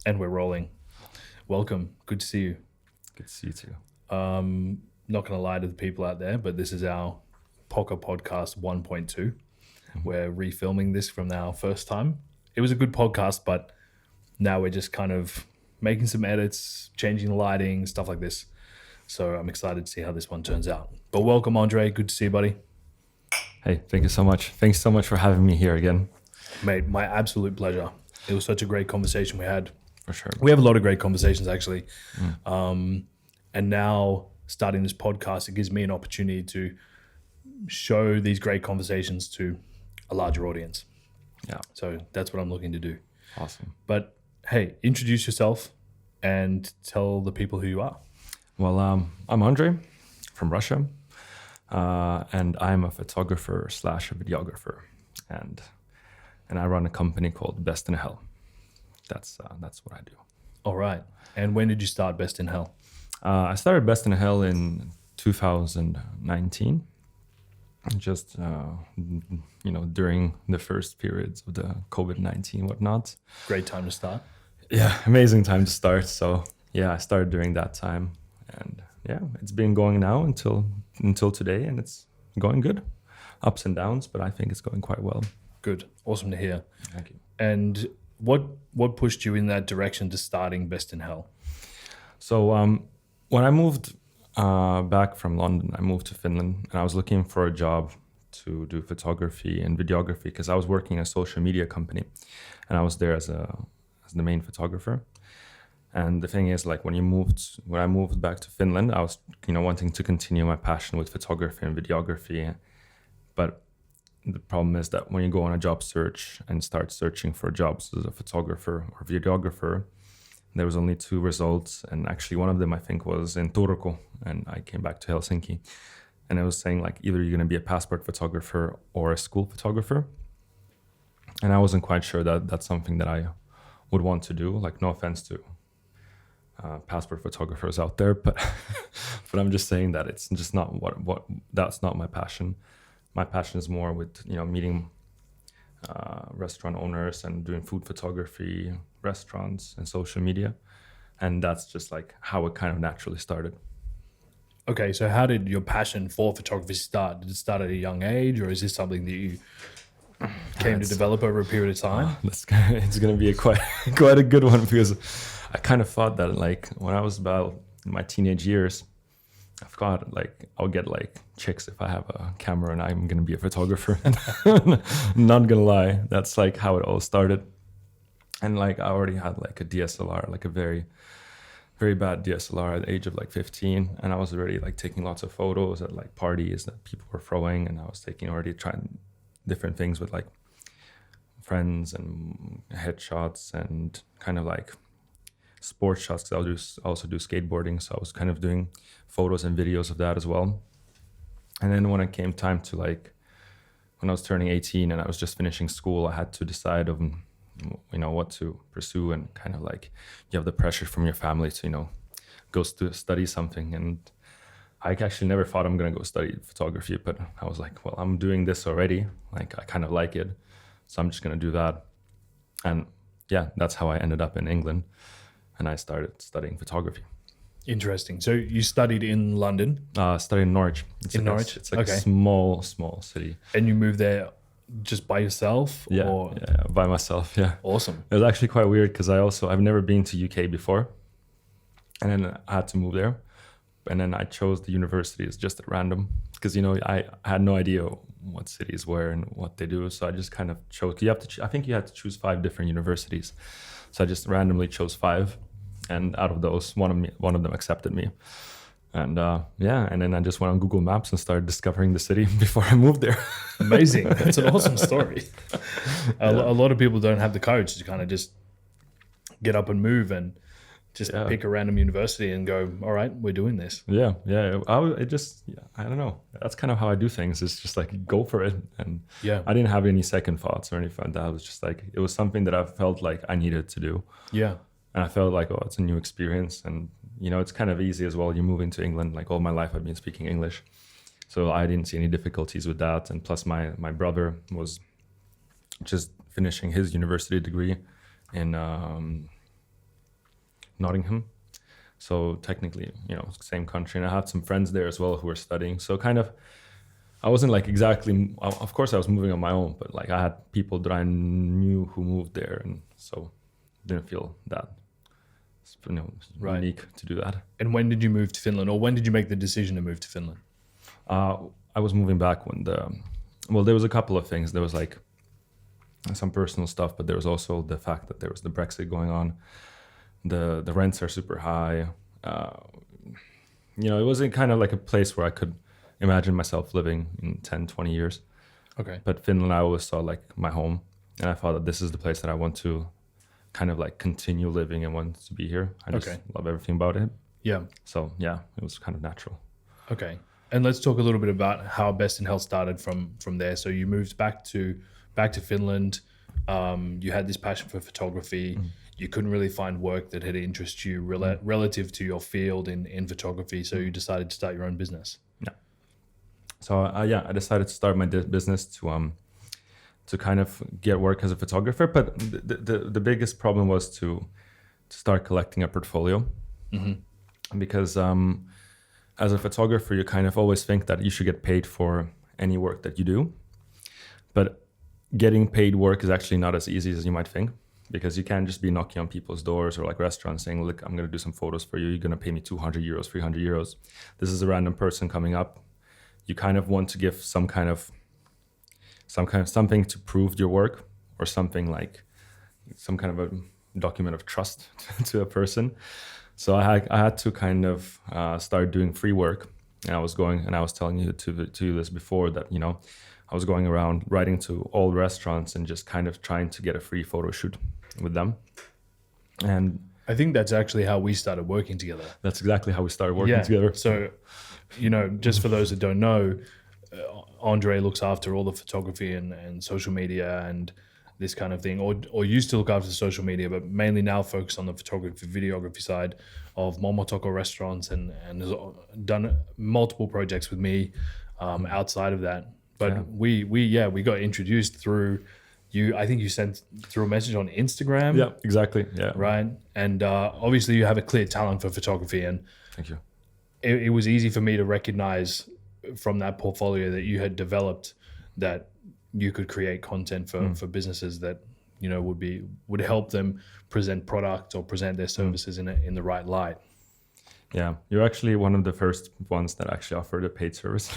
And we're rolling. Welcome. Good to see you. Good to see you too. Not going to lie to the people out there, but this is our Poka podcast 1.2. We're refilming this from our first time. It was a good podcast, but now we're just kind of making some edits, changing the lighting, stuff like this. So I'm excited to see how this one turns out. But welcome, Andrey. Good to see you, buddy. Hey, thank you so much. Thanks so much for having me here again. Mate, my absolute pleasure. It was such a great conversation we had. For sure. We have a lot of great conversations, actually. And now, starting this podcast, it gives me an opportunity to show these great conversations to a larger audience. Yeah. So that's what I'm looking to do. Awesome. But hey, introduce yourself and tell the people who you are. Well, I'm Andrey from Russia, and I'm a photographer / a videographer, and I run a company called Best in Hell. That's what I do. All right. And when did you start Best in Hell? I started Best in Hell in 2019, just during the first periods of the COVID-19 whatnot. Great time to start. Yeah, amazing time to start. So yeah, I started during that time, and yeah, it's been going now until today, and it's going good. Ups and downs, but I think it's going quite well. Good. Awesome to hear. Thank you. And what pushed you in that direction to starting Best in Hell? So when I moved back from London, I moved to Finland, and I was looking for a job to do photography and videography because I was working in a social media company, and I was there as the main photographer. And the thing is, like when I moved back to Finland, I was wanting to continue my passion with photography and videography, but the problem is that when you go on a job search and start searching for jobs as a photographer or videographer, there was only 2 results, and actually one of them I think was in Turku, and I came back to Helsinki, and it was saying like either you're going to be a passport photographer or a school photographer, and I wasn't quite sure that that's something that I would want to do. Like, no offense to passport photographers out there, but but I'm just saying that it's just not what that's not my passion. My passion is more with meeting restaurant owners and doing food photography, restaurants, and social media, and that's just like how it kind of naturally started. Okay, so how did your passion for photography start? Did it start at a young age, or is this something that you came to develop over a period of time? It's going to be quite a good one, because I kind of thought that like when I was about in my teenage years, I thought like I'll get like chicks if I have a camera and I'm gonna be a photographer. Not gonna lie, that's like how it all started. And like I already had like a DSLR, like a very, very bad DSLR at the age of like 15, and I was already like taking lots of photos at like parties that people were throwing, and I was trying different things with like friends and headshots and kind of like sports shots, because I also do skateboarding, so I was kind of doing photos and videos of that as well. And then when it came time to like when I was turning 18 and I was just finishing school, I had to decide on what to pursue, and kind of like you have the pressure from your family to go study something. And I actually never thought I'm gonna go study photography, but I was like, well, I'm doing this already, like I kind of like it, so I'm just gonna do that. And yeah, that's how I ended up in England, and I started studying photography. Interesting. So you studied in London? Studied in Norwich. Norwich? It's like a small city. And you moved there just by yourself? Yeah, or? yeah, by myself, yeah. Awesome. It was actually quite weird because I've never been to UK before, and then I had to move there, and then I chose the universities just at random because I had no idea what cities were and what they do, so I just kind of chose. I think you had to choose 5 different universities, so I just randomly chose 5. And out of those, one of them accepted me, and and then I just went on Google Maps and started discovering the city before I moved there. Amazing! That's an awesome story. A lot of people don't have the courage to kind of just get up and move and just pick a random university and go, all right, we're doing this. Yeah. I don't know. That's kind of how I do things. It's just like go for it, and I didn't have any second thoughts or anything like that. It was just like it was something that I felt like I needed to do. Yeah. And I felt like, it's a new experience. And, it's kind of easy as well. You move into England, like all my life I've been speaking English. So I didn't see any difficulties with that. And plus my brother was just finishing his university degree in Nottingham. So technically, same country. And I had some friends there as well who were studying. So kind of, I wasn't like exactly, of course I was moving on my own, but like I had people that I knew who moved there. And so didn't feel that, Right. unique to do that. And when did you move to Finland, or when did you make the decision to move to Finland? I was moving back when there was a couple of things. There was like some personal stuff, but there was also the fact that there was the Brexit going on. The rents are super high. It wasn't kind of like a place where I could imagine myself living in 10, 20 years. Okay. But Finland, I always saw like my home, and I thought that this is the place that I want to kind of like continue living and want to be here. I just love everything about it. Yeah. So yeah, it was kind of natural. Okay. And let's talk a little bit about how Best in Health started from there. So you moved back to Finland. You had this passion for photography. You couldn't really find work that had interest you relative to your field in photography. So you decided to start your own business. Yeah. So I decided to start my business to kind of get work as a photographer. But the biggest problem was to start collecting a portfolio, because as a photographer, you kind of always think that you should get paid for any work that you do. But getting paid work is actually not as easy as you might think, because you can't just be knocking on people's doors or like restaurants saying, look, I'm going to do some photos for you. You're going to pay me 200 euros, 300 euros. This is a random person coming up. You kind of want to give some kind of something to prove your work, or something like some kind of a document of trust to a person. So I had to kind of start doing free work. And I was telling you to this before, that, I was going around writing to all restaurants and just kind of trying to get a free photo shoot with them. And I think that's actually how we started working together. That's exactly how we started working together. So, just for those that don't know, Andrey looks after all the photography and social media and this kind of thing, or used to look after the social media, but mainly now focus on the photography, videography side of Momotoko restaurants, and has done multiple projects with me outside of that. But we got introduced through you. I think you sent through a message on Instagram. Yeah, exactly. Yeah. Right. And obviously you have a clear talent for photography, and thank you. It was easy for me to recognize from that portfolio that you had developed that you could create content for businesses that would help them present product or present their services in the right light. Yeah, you're actually one of the first ones that actually offered a paid service.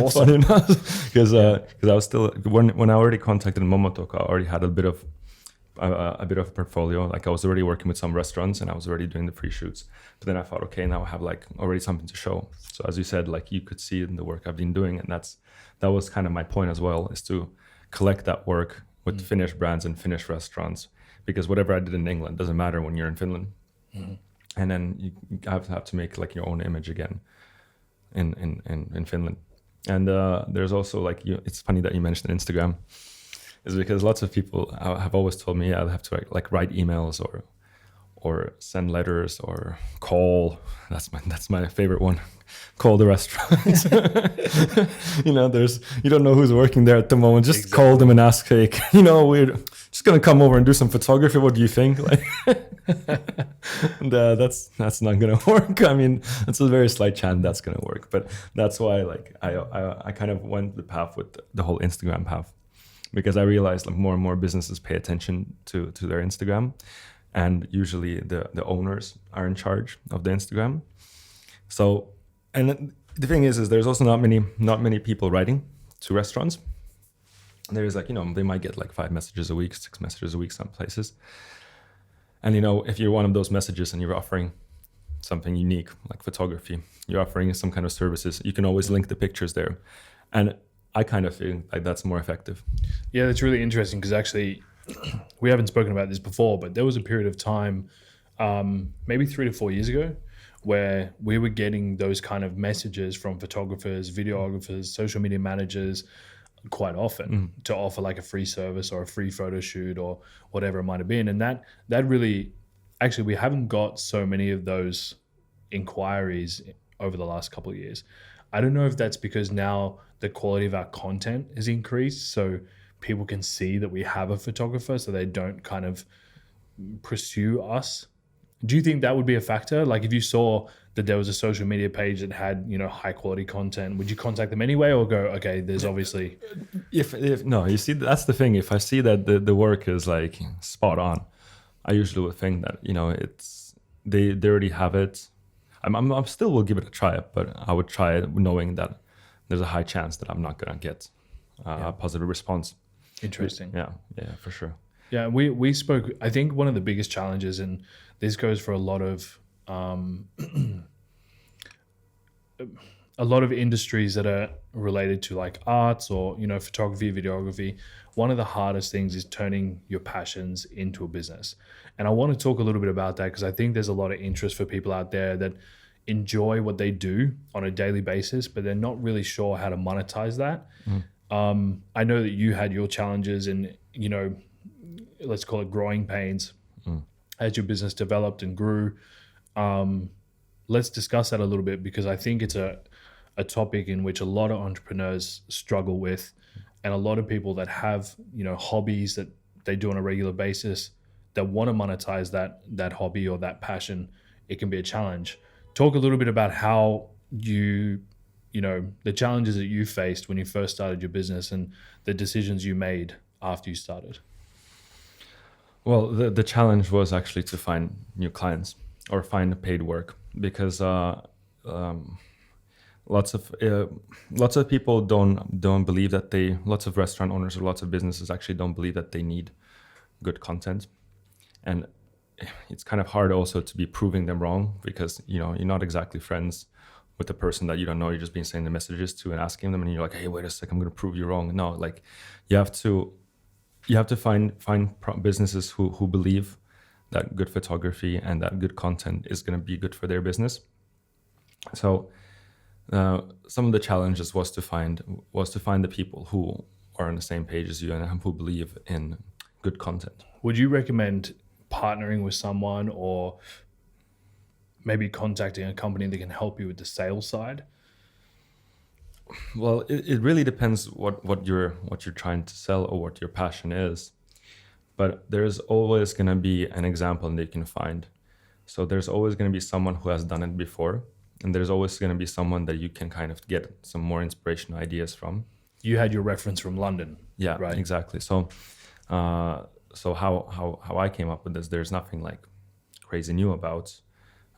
Awesome. Because I was still, when I already contacted Momotoko, I already had a bit of portfolio. Like I was already working with some restaurants and I was already doing the free shoots. But then I thought, okay, now I have like already something to show. So as you said, like you could see in the work I've been doing, and that was kind of my point as well, is to collect that work with Finnish brands and Finnish restaurants, because whatever I did in England doesn't matter when you're in Finland. And then you have to make like your own image again in Finland. And there's also like, it's funny that you mentioned Instagram, is because lots of people have always told me I'll have to like write emails or send letters or call. That's my favorite one. Call the restaurants. You don't know who's working there at the moment. Just call them and ask, hey, we're just gonna come over and do some photography. What do you think? Like, and, that's not gonna work. I mean, it's a very slight chance that's gonna work. But that's why, like, I kind of went the path with the whole Instagram path, because I realized like more and more businesses pay attention to their Instagram. And usually the owners are in charge of the Instagram. So, and the thing is there's also not many people writing to restaurants. There's like, they might get like 5 messages a week, 6 messages a week, some places. And, if you're one of those messages and you're offering something unique, like photography, you're offering some kind of services, you can always link the pictures there. And I kind of feel like that's more effective. Yeah, that's really interesting, because actually, we haven't spoken about this before, but there was a period of time, maybe 3 to 4 years ago, where we were getting those kind of messages from photographers, videographers, social media managers quite often to offer like a free service or a free photo shoot or whatever it might have been. And that really, actually, we haven't got so many of those inquiries over the last couple of years. I don't know if that's because now the quality of our content has increased, so people can see that we have a photographer, so they don't kind of pursue us Do you think that would be a factor? Like if you saw that there was a social media page that had, high quality content, would you contact them anyway or go, okay, there's obviously... If no, you see, that's the thing. If I see that the work is like spot on, I usually would think that, it's they already have it. I'm still will give it a try, but I would try it knowing that there's a high chance that I'm not gonna get a positive response. Interesting. Yeah, for sure. Yeah, we spoke. I think one of the biggest challenges, and this goes for a lot of industries that are related to like arts or photography, videography. One of the hardest things is turning your passions into a business. And I want to talk a little bit about that because I think there's a lot of interest for people out there that enjoy what they do on a daily basis, but they're not really sure how to monetize that. I know that you had your challenges and let's call it growing pains as your business developed and grew. Let's discuss that a little bit because I think it's a topic in which a lot of entrepreneurs struggle with, and a lot of people that have hobbies that they do on a regular basis that want to monetize that hobby or that passion. It can be a challenge. Talk a little bit about how the challenges that you faced when you first started your business and the decisions you made after you started. Well, the challenge was actually to find new clients or find paid work because lots of people don't believe that lots of restaurant owners or lots of businesses actually don't believe that they need good content, and it's kind of hard also to be proving them wrong because you're not exactly friends with the person that you don't know. You're just being sending messages to and asking them, and you're like, hey, wait a sec, I'm going to prove you wrong. No, like you have to find businesses who believe that good photography and that good content is going to be good for their business. So some of the challenges was to find the people who are on the same page as you and who believe in good content. Would you recommend partnering with someone or maybe contacting a company that can help you with the sales side? Well, it really depends what you're trying to sell or what your passion is. But there's always going to be an example that you can find. So there's always going to be someone who has done it before. And there's always going to be someone that you can kind of get some more inspiration ideas from. You had your reference from London. Yeah, right? Exactly. So how I came up with this, there's nothing like crazy new about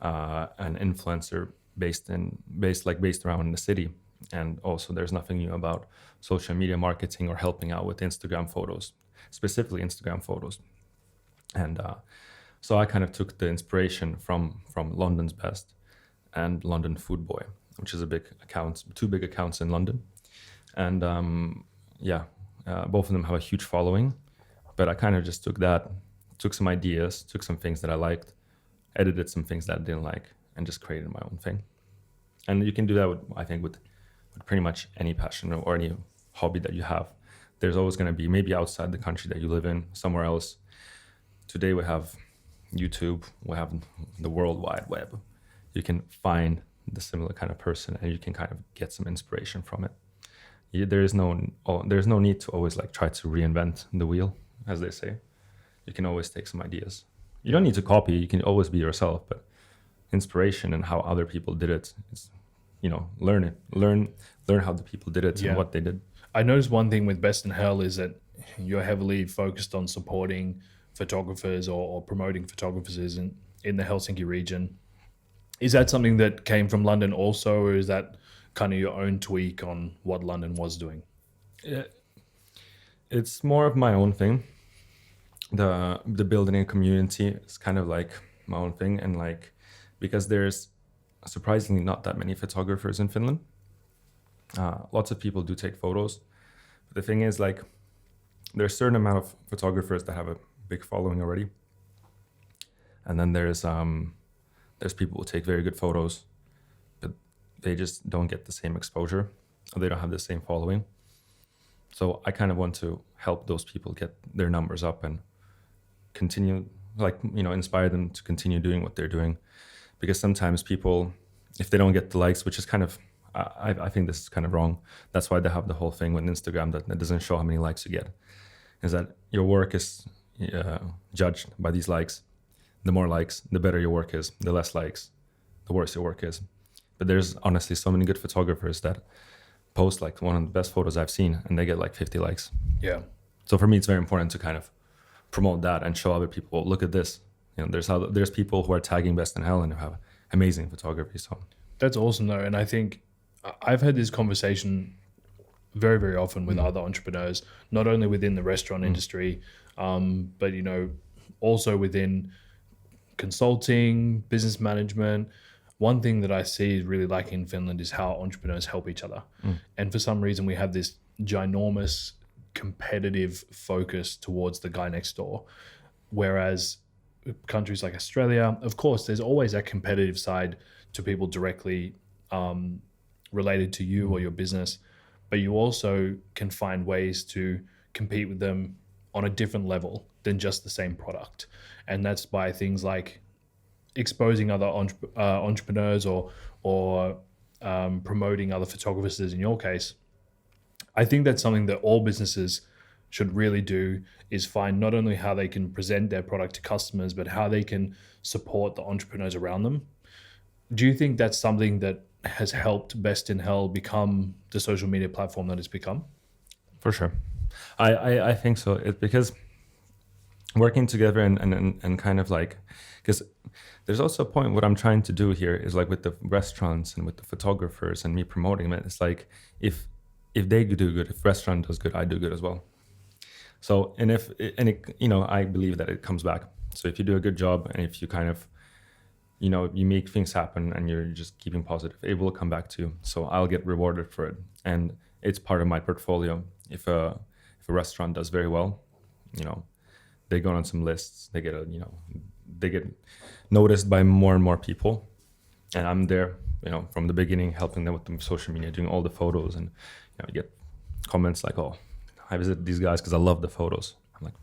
an influencer based around the city. And also there's nothing new about social media marketing or helping out with Instagram photos, specifically Instagram photos. And so I kind of took the inspiration from London's Best and London Food Boy, which is two big accounts in London. And both of them have a huge following, but I kind of just took some ideas, took some things that I liked, edited some things that I didn't like, and just created my own thing. And you can do that with pretty much any passion or any hobby that you have. There's always going to be maybe outside the country that you live in, somewhere else. Today we have YouTube, we have the World Wide Web. You can find the similar kind of person and you can kind of get some inspiration from it. There's no need to always like try to reinvent the wheel, as they say. You can always take some ideas. You don't need to copy, you can always be yourself, but inspiration and how other people did it is, learn how the people did it and what they did. I noticed one thing with Best in Hell is that you're heavily focused on supporting photographers or promoting photographers in the Helsinki region. Is that something that came from London also, or is that kind of your own tweak on what London was doing? It's more of my own thing. The building a community is kind of like my own thing, and like because there's surprisingly not that many photographers in Finland. Lots of people do take photos. But the thing is, like, there's a certain amount of photographers that have a big following already, and then there's people who take very good photos, but they just don't get the same exposure, or they don't have the same following. So I kind of want to help those people get their numbers up and continue, inspire them to continue doing what they're doing. Because sometimes people, if they don't get the likes, which is kind of, I think this is kind of wrong. That's why they have the whole thing with Instagram that doesn't show how many likes you get, is that your work is judged by these likes. the more likes, the better your work is. The less likes, the worse your work is. But there's honestly so many good photographers that post like one of the best photos I've seen and they get like 50 likes. Yeah. So for me, it's very important to kind of promote that and show other people, look at this. You know, there's people who are tagging Best in Hell and who have amazing photography. So that's awesome though. And I think I've had this conversation very, very often with other entrepreneurs, not only within the restaurant industry, but, you know, also within consulting, business management. One thing that I see really like in Finland is how entrepreneurs help each other. And for some reason, we have this ginormous competitive focus towards the guy next door. Whereas countries like Australia, of course, there's always that competitive side to people directly related to you or your business, but you also can find ways to compete with them on a different level than just the same product. And that's by things like exposing other entrepreneurs or promoting other photographers in your case. I think that's something that all businesses should really do, is find not only how they can present their product to customers, but how they can support the entrepreneurs around them. Do you think that's something that has helped Best in Hell become the social media platform that it's become? For sure. I think so. Because working together and kind of like, because there's also a point, what I'm trying to do here is like with the restaurants and with the photographers and me promoting them, it's like if they do good, if restaurant does good, I do good as well. So, I believe that it comes back. So if you do a good job and if you kind of, you make things happen and you're just keeping positive, it will come back to you. So I'll get rewarded for it. And it's part of my portfolio. If a restaurant does very well, they go on some lists, they get noticed by more and more people. And I'm there, from the beginning, helping them with the social media, doing all the photos. And, you get comments like, oh, I visit these guys because I love the photos. I'm like,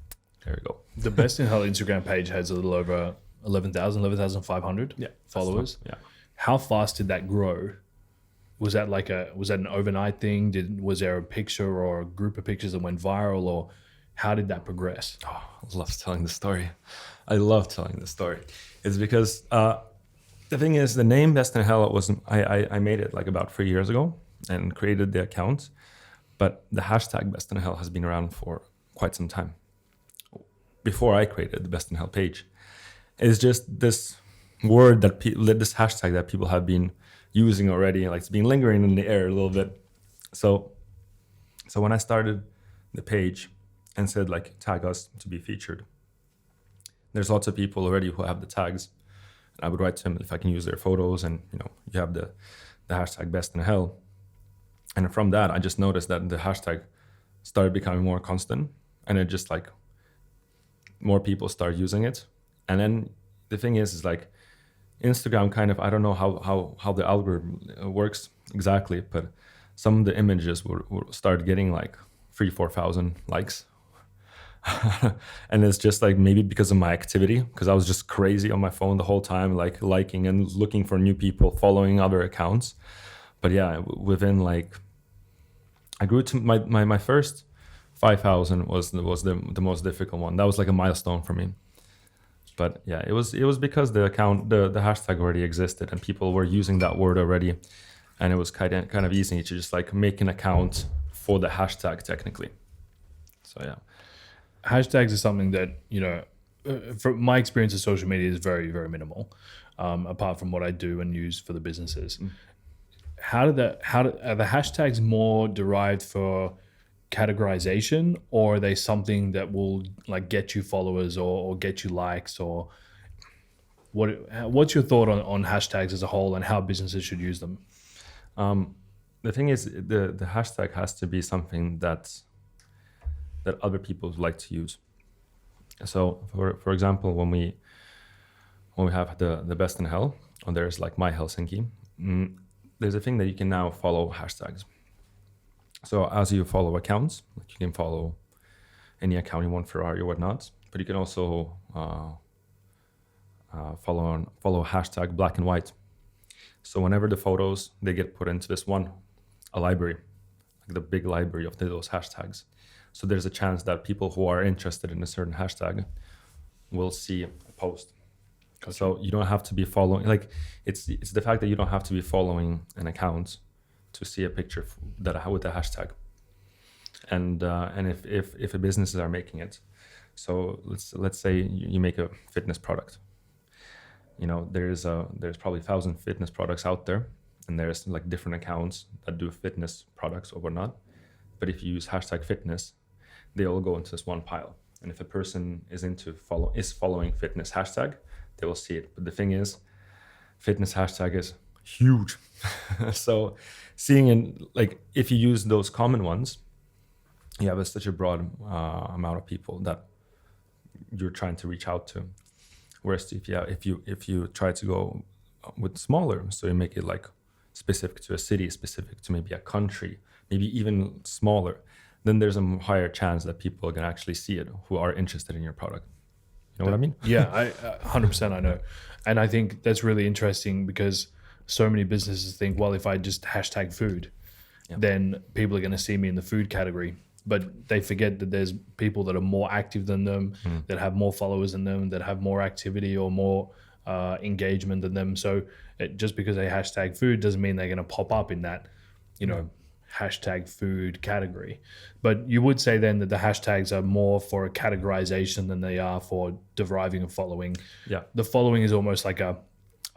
there you go. The Best in Hell Instagram page has a little over 11,500 followers. Yeah. How fast did that grow? Was that an overnight thing? Was there a picture or a group of pictures that went viral, or how did that progress? Oh, I love telling the story. It's because the thing is, the name Best in Hell I made it like about 3 years ago and created the account, but the hashtag Best in Hell has been around for quite some time. Before I created the Best in Hell page, it's just this word this hashtag that people have been using already, like it's been lingering in the air a little bit. So when I started the page and said like tag us to be featured, there's lots of people already who have the tags. And I would write to them if I can use their photos, and you have the hashtag Best in Hell. And from that, I just noticed that the hashtag started becoming more constant, and it just like more people start using it. And then the thing is like Instagram kind of, I don't know how the algorithm works exactly, but some of the images will start getting like 3,000-4,000 likes. And it's just like maybe because of my activity, because I was just crazy on my phone the whole time, like liking and looking for new people, following other accounts. But yeah, within like, I grew to my first 5,000 was the most difficult one. That was like a milestone for me. But yeah, it was because the account, the hashtag already existed and people were using that word already, and it was kind of easy to just like make an account for the hashtag technically. So yeah, hashtags is something that from my experience of social media is very, very minimal, apart from what I do and use for the businesses. Are the hashtags more derived for categorization, or are they something that will like get you followers or get you likes, or what's your thought on hashtags as a whole and how businesses should use them? The thing is, the hashtag has to be something that other people like to use. So for example, when we have the Best in Hell, or there's like My Helsinki, there's a thing that you can now follow hashtags. So as you follow accounts, like you can follow any account you want, Ferrari or whatnot, but you can also follow hashtag black and white. So whenever the photos, they get put into this a library, like the big library of those hashtags. So there's a chance that people who are interested in a certain hashtag will see a post Gotcha. So you don't have to be following, like it's the fact that you don't have to be following an account to see a picture that with a hashtag. And if a businesses are making it, so let's say you make a fitness product. There's probably 1,000 fitness products out there, and there's like different accounts that do fitness products or whatnot. But if you use hashtag fitness, they all go into this one pile. And if a person is following fitness hashtag, they will see it. But the thing is, fitness hashtag is huge. So seeing in, like, if you use those common ones, you have such a broad amount of people that you're trying to reach out to. Whereas if you try to go with smaller, so you make it like specific to a city, specific to maybe a country, maybe even smaller, then there's a higher chance that people can actually see it who are interested in your product. You know what I mean? Yeah, I 100% I know. And I think that's really interesting because so many businesses think, well, if I just hashtag food, then people are going to see me in the food category. But they forget that there's people that are more active than them, that have more followers than them, that have more activity or more engagement than them. So just because they hashtag food doesn't mean they're going to pop up in that, hashtag food category. But you would say then that the hashtags are more for a categorization than they are for deriving a following. Yeah. The following is almost like a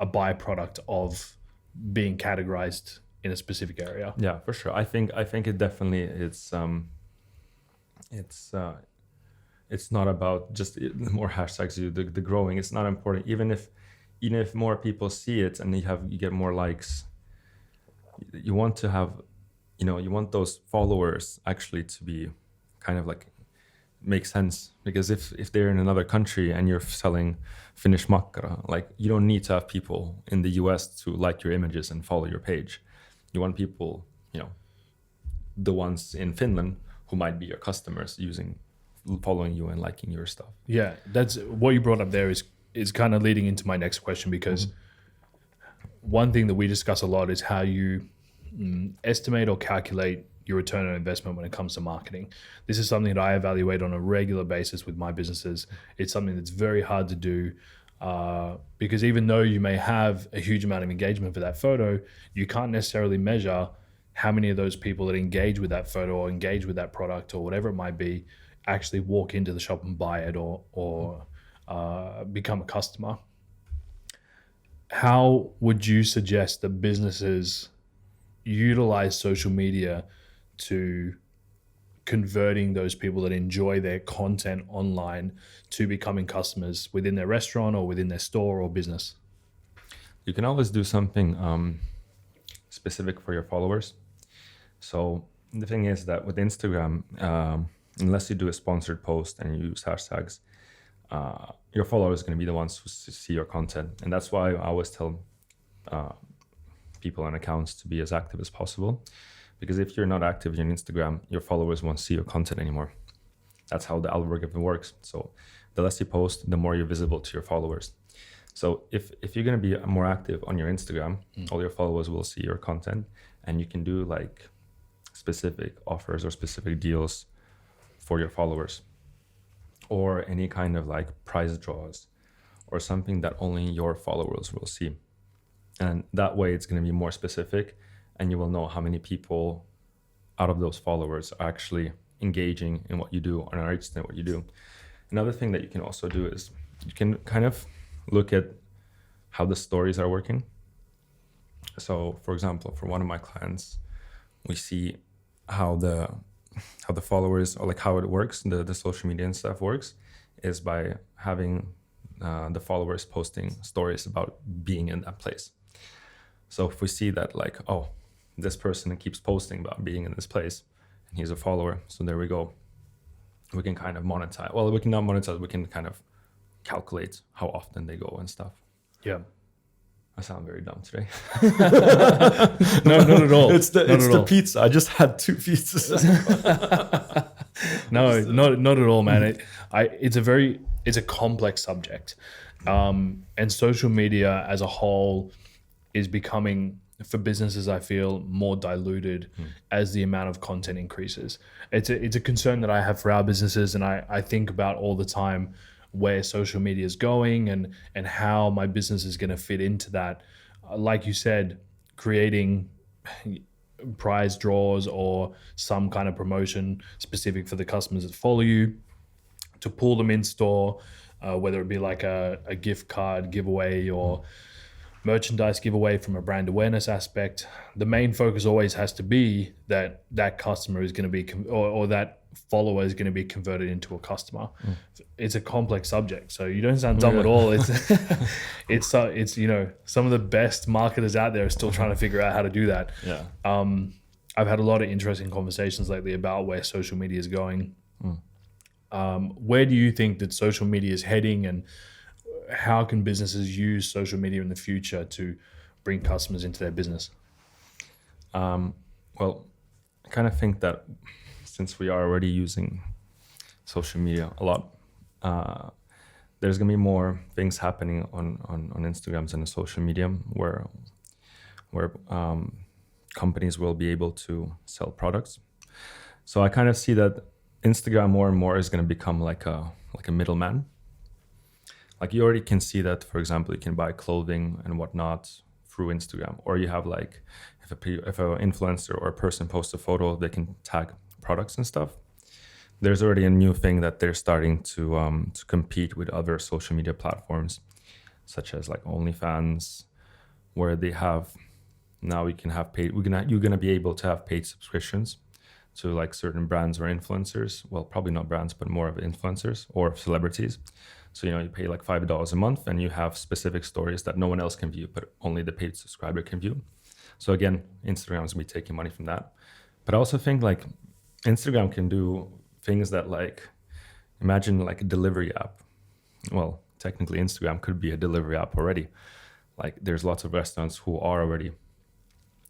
byproduct of being categorized in a specific area. Yeah, for sure. I think it definitely it's not about just the more hashtags the growing. It's not important. Even if more people see it and you get more likes, you want to have, you want those followers actually to be kind of like make sense. Because if they're in another country and you're selling Finnish makkara, like you don't need to have people in the US to like your images and follow your page. You want people, the ones in Finland who might be your customers following you and liking your stuff. Yeah, that's what you brought up there is kind of leading into my next question, because one thing that we discuss a lot is how you estimate or calculate your return on investment when it comes to marketing. This is something that I evaluate on a regular basis with my businesses. It's something that's very hard to do because even though you may have a huge amount of engagement for that photo, you can't necessarily measure how many of those people that engage with that photo or engage with that product or whatever it might be actually walk into the shop and buy it or become a customer. How would you suggest that businesses utilize social media to converting those people that enjoy their content online to becoming customers within their restaurant or within their store or business? You can always do something specific for your followers. So the thing is that with Instagram, unless you do a sponsored post and you use hashtags, your followers are going to be the ones who see your content. And that's why I always tell people and accounts to be as active as possible. Because if you're not active on Instagram, your followers won't see your content anymore. That's how the algorithm works. So the less you post, the more you're visible to your followers. So if you're going to be more active on your Instagram, all your followers will see your content, and you can do like specific offers or specific deals for your followers, or any kind of like prize draws or something that only your followers will see. And that way it's going to be more specific, and you will know how many people out of those followers are actually engaging in what you do or are interested in what you do. Another thing that you can also do is you can kind of look at how the stories are working. So for example, for one of my clients, we see how the followers, or like how it works, the social media and stuff works, is by having the followers posting stories about being in that place. So if we see that like, oh, this person keeps posting about being in this place and he's a follower, so there we go. We can kind of monetize. Well, we can not monetize, we can kind of calculate how often they go and stuff. Yeah. I sound very dumb today. No, not at all. It's the pizza. I just had 2 pizzas. No, not at all, man. It's a complex subject, and social media as a whole is becoming, for businesses, I feel, more diluted as the amount of content increases. It's a concern that I have for our businesses, and I think about all the time where social media is going and how my business is going to fit into that. Like you said, creating prize draws or some kind of promotion specific for the customers that follow you, to pull them in store, whether it be like a gift card giveaway or merchandise giveaway from a brand awareness aspect. The main focus always has to be that that customer is going to be or that follower is going to be converted into a customer. It's a complex subject, so you don't sound dumb at all. It's it's you know, some of the best marketers out there are still trying to figure out how to do that. I've had a lot of interesting conversations lately about where social media is going. Where do you think that social media is heading, and how can businesses use social media in the future to bring customers into their business? Well, I kind of think that since we are already using social media a lot, there's gonna be more things happening on Instagrams and social media where companies will be able to sell products. So I kind of see that Instagram more and more is going to become like a middleman. Like you already can see that, for example, you can buy clothing and whatnot through Instagram, or you have like if an influencer or a person posts a photo, they can tag products and stuff. There's already a new thing that they're starting to compete with other social media platforms, such as like OnlyFans, where they have now you can have paid. You're gonna be able to have paid subscriptions to like certain brands or influencers. Well, probably not brands, but more of influencers or celebrities. So, you know, you pay like $5 a month and you have specific stories that no one else can view, but only the paid subscriber can view. So again, Instagram's gonna be taking money from that. But I also think like Instagram can do things that like, imagine like a delivery app. Well, technically Instagram could be a delivery app already. Like there's lots of restaurants who are already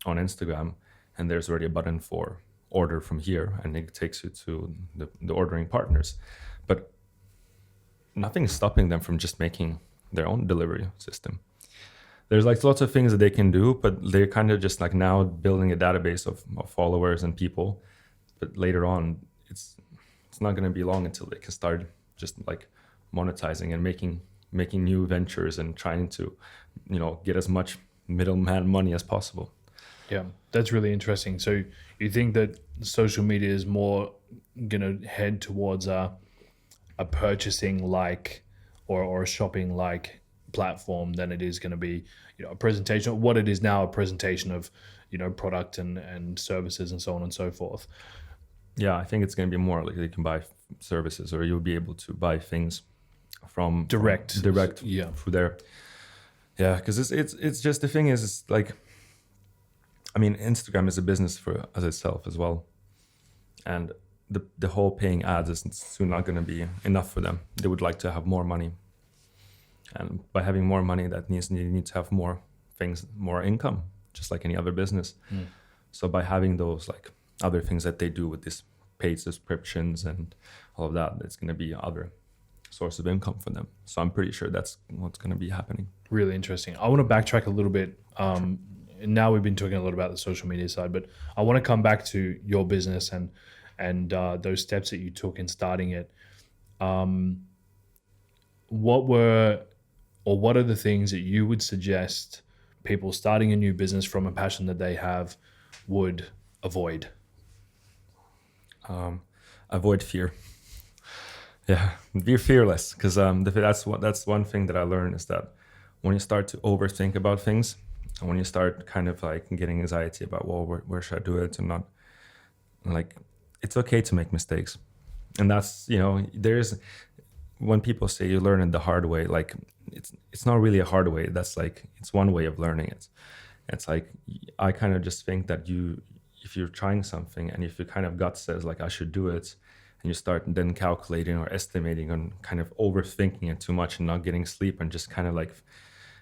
on Instagram and there's already a button for order from here and it takes you to the ordering partners. But nothing is stopping them from just making their own delivery system. There's like lots of things that they can do, but they're kind of just like now building a database of followers and people. But later on, it's not going to be long until they can start just like monetizing and making new ventures and trying to, you know, get as much middleman money as possible. Yeah, that's really interesting. So you think that social media is more going to head towards a purchasing like or a shopping like platform than it is going to be, you know, a presentation, what it is now, a presentation of, you know, product and services and so on and so forth. Yeah, I think it's going to be more like you can buy services or you'll be able to buy things from direct yeah, through there. Yeah, because it's just the thing is it's like, I mean, Instagram is a business for as itself as well, and the whole paying ads is soon not going to be enough for them. They would like to have more money, and by having more money, that means you need to have more things, more income, just like any other business. So by having those like other things that they do with this paid subscriptions and all of that, it's going to be other source of income for them. So I'm pretty sure that's what's going to be happening. Really interesting. I want to backtrack a little bit. Now we've been talking a lot about the social media side, but I want to come back to your business and those steps that you took in starting it. What are the things that you would suggest people starting a new business from a passion that they have would avoid? Avoid fear. Yeah, be fearless, because that's one thing that I learned is that when you start to overthink about things, and when you start kind of like getting anxiety about, well, where should I do it and not, like, it's okay to make mistakes. And that's, you know, when people say you learn it the hard way, like it's not really a hard way. That's like, it's one way of learning it. It's like, I kind of just think that if you're trying something and if your kind of gut says like, I should do it, and you start then calculating or estimating and kind of overthinking it too much and not getting sleep and just kind of like,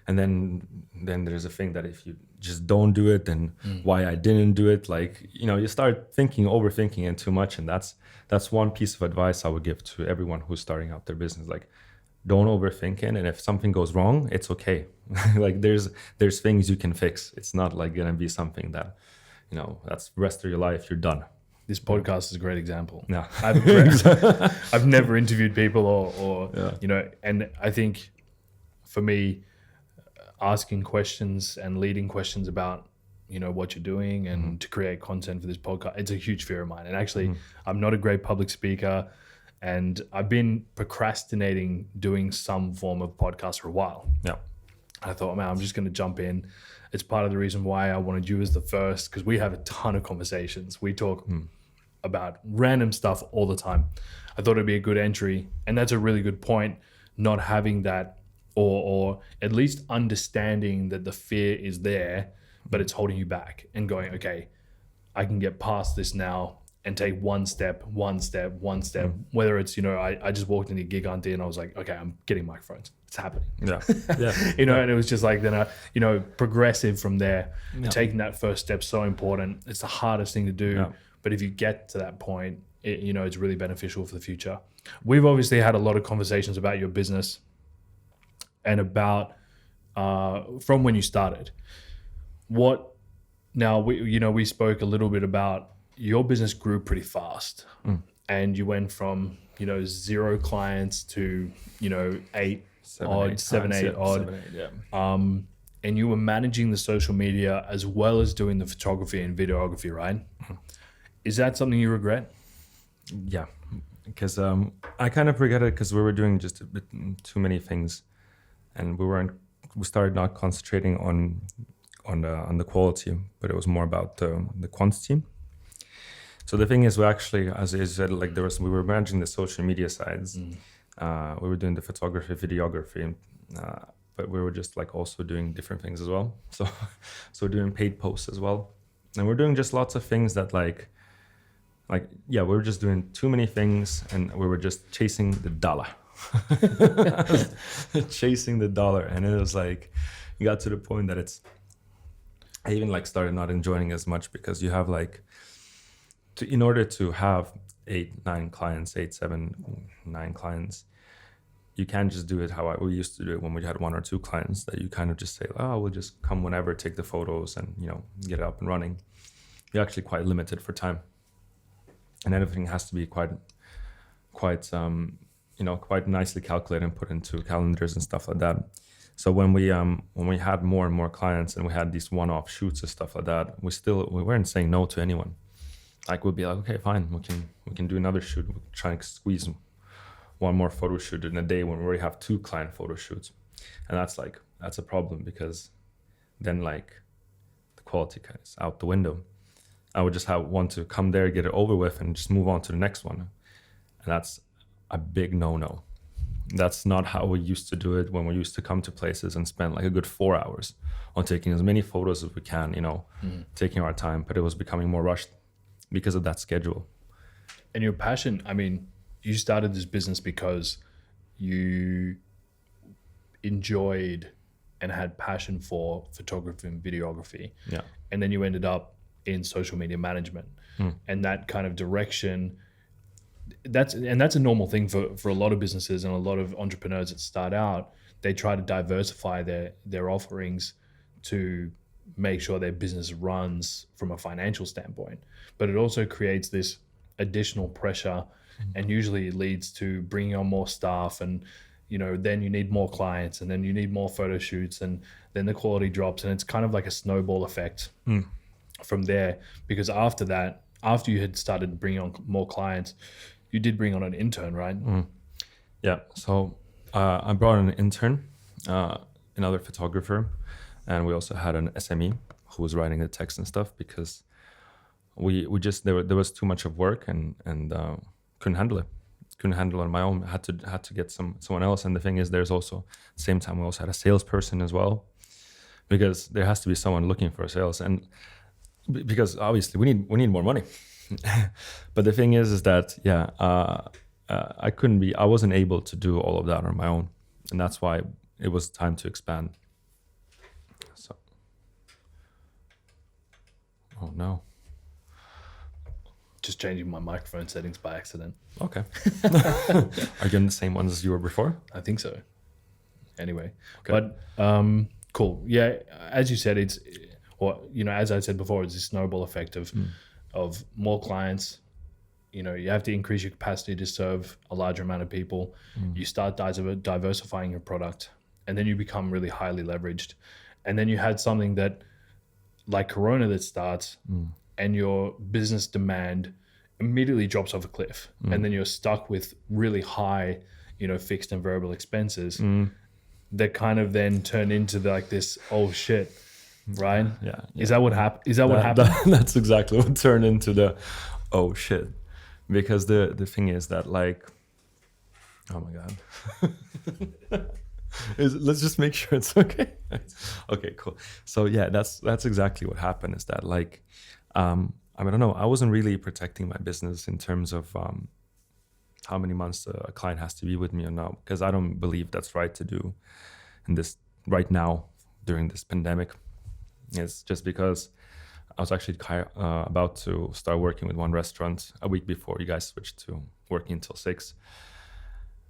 and then there's a thing that if you just don't do it, then why I didn't do it, like, you know, you start overthinking it too much. And that's one piece of advice I would give to everyone who's starting out their business. Like, don't overthink it. And if something goes wrong, it's okay. Like there's things you can fix. It's not like gonna be something that, you know, that's the rest of your life, you're done. This podcast is a great example. Yeah. I've never interviewed people or Yeah. you know, and I think for me, asking questions and leading questions about, you know, what you're doing and to create content for this podcast, it's a huge fear of mine. And actually, I'm not a great public speaker, and I've been procrastinating doing some form of podcast for a while. Yeah. I thought, man, I'm just going to jump in. It's part of the reason why I wanted you as the first, because we have a ton of conversations. We talk about random stuff all the time. I thought it'd be a good entry, and that's a really good point. Not having that, or at least understanding that the fear is there, but it's holding you back, and going, okay, I can get past this now and take one step. Whether it's, you know, I just walked into Gig Auntie and I was like, okay, I'm getting microphones. It's happening. Yeah. Yeah. You know, and it was just like, then you know, progressive from there. Taking that first step, so important. It's the hardest thing to do. Yeah. But if you get to that point, you know, it's really beneficial for the future. We've obviously had a lot of conversations about your business and about from when you started. We spoke a little bit about your business grew pretty fast, and you went from, you know, 0 clients to, you know, 7, 8 odd. And you were managing the social media as well as doing the photography and videography, right? Is that something you regret? Yeah, because I kind of regret it because we were doing just a bit too many things, and we started not concentrating on the quality, but it was more about the quantity. So the thing is, we actually, as I said, like we were managing the social media sides. We were doing the photography, videography, but we were just like also doing different things as well. So doing paid posts as well, and we're doing just lots of things that we were just doing too many things, and we were just chasing the dollar. Chasing the dollar, and it was like, you got to the point that I even like started not enjoying as much, because you have like, in order to have 8, 9 clients, 8, 7, 9 clients, you can't just do it how we used to do it when we had 1 or 2 clients, that you kind of just say, oh, we'll just come whenever, take the photos and, you know, get it up and running. You're actually quite limited for time, and everything has to be quite nicely calculated and put into calendars and stuff like that. So when we had more and more clients and we had these one-off shoots and stuff like that, we weren't saying no to anyone. Like, we'd be like, okay, fine, we can do another shoot. We'll try and squeeze 1 more photo shoot in a day when we already have 2 client photo shoots. And that's a problem, because then like the quality kind of is out the window. I would just want to come there, get it over with, and just move on to the next one. And that's a big no-no. That's not how we used to do it when we used to come to places and spend like a good 4 hours on taking as many photos as we can, you know, taking our time. But it was becoming more rushed because of that schedule. And your passion, I mean, you started this business because you enjoyed and had passion for photography and videography. Yeah. And then you ended up in social media management, and that kind of direction. That's a normal thing for a lot of businesses and a lot of entrepreneurs that start out. They try to diversify their offerings to make sure their business runs from a financial standpoint, but it also creates this additional pressure, and usually it leads to bringing on more staff, and you know, then you need more clients, and then you need more photo shoots, and then the quality drops, and it's kind of like a snowball effect from there. Because after that, after you had started bringing on more clients, you did bring on an intern, right? Yeah. So I brought an intern, another photographer, and we also had an SME who was writing the text and stuff, because we just there was too much of work, and couldn't handle it. Couldn't handle it on my own. I had to get someone else. And the thing is, there's also at the same time we also had a salesperson as well, because there has to be someone looking for sales, and because obviously we need more money. But the thing is that I wasn't able to do all of that on my own, and that's why it was time to expand. So, oh no. Just changing my microphone settings by accident. Okay. Are you in the same ones as you were before? I think so. Anyway, okay. But cool. Yeah, as you said, as I said before, it's a snowball effect of of more clients. You know, you have to increase your capacity to serve a larger amount of people. You start diversifying your product, and then you become really highly leveraged. And then you had something that, like Corona, that starts, and your business demand immediately drops off a cliff, and then you're stuck with really high, you know, fixed and variable expenses that kind of then turn into like this, oh shit, right? Yeah. Is that what happened? Is that what happened? That's exactly what turned into the oh shit. Because the thing is that, like, oh my god. Let's just make sure it's okay. Okay, cool. So yeah, that's exactly what happened, is that, like, I don't know, I wasn't really protecting my business in terms of how many months a client has to be with me or not, because I don't believe that's right to do in this right now during this pandemic. It's just because I was actually about to start working with one restaurant a week before you guys switched to working until 6.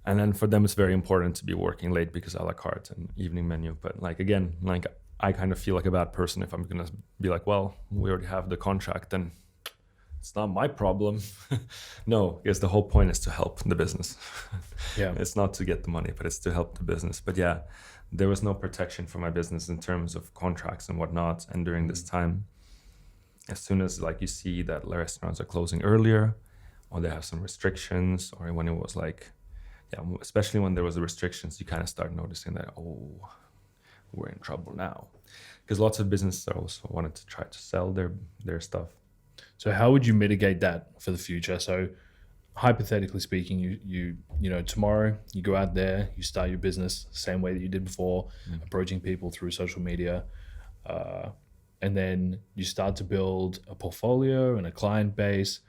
And then for them, it's very important to be working late because a la carte and evening menu. But like, again, like, I kind of feel like a bad person if I'm going to be like, well, we already have the contract and it's not my problem. No, because the whole point is to help the business. Yeah. It's not to get the money, but it's to help the business. But yeah, there was no protection for my business in terms of contracts and whatnot. And during this time, as soon as, like, you see that restaurants are closing earlier, or they have some restrictions, or when it was like, yeah, especially when there was the restrictions, you kind of start noticing that, oh, we're in trouble now. Because lots of businesses also wanted to try to sell their stuff. So how would you mitigate that for the future? So hypothetically speaking, you know, tomorrow you go out there, you start your business same way that you did before, approaching people through social media, and then you start to build a portfolio and a client base.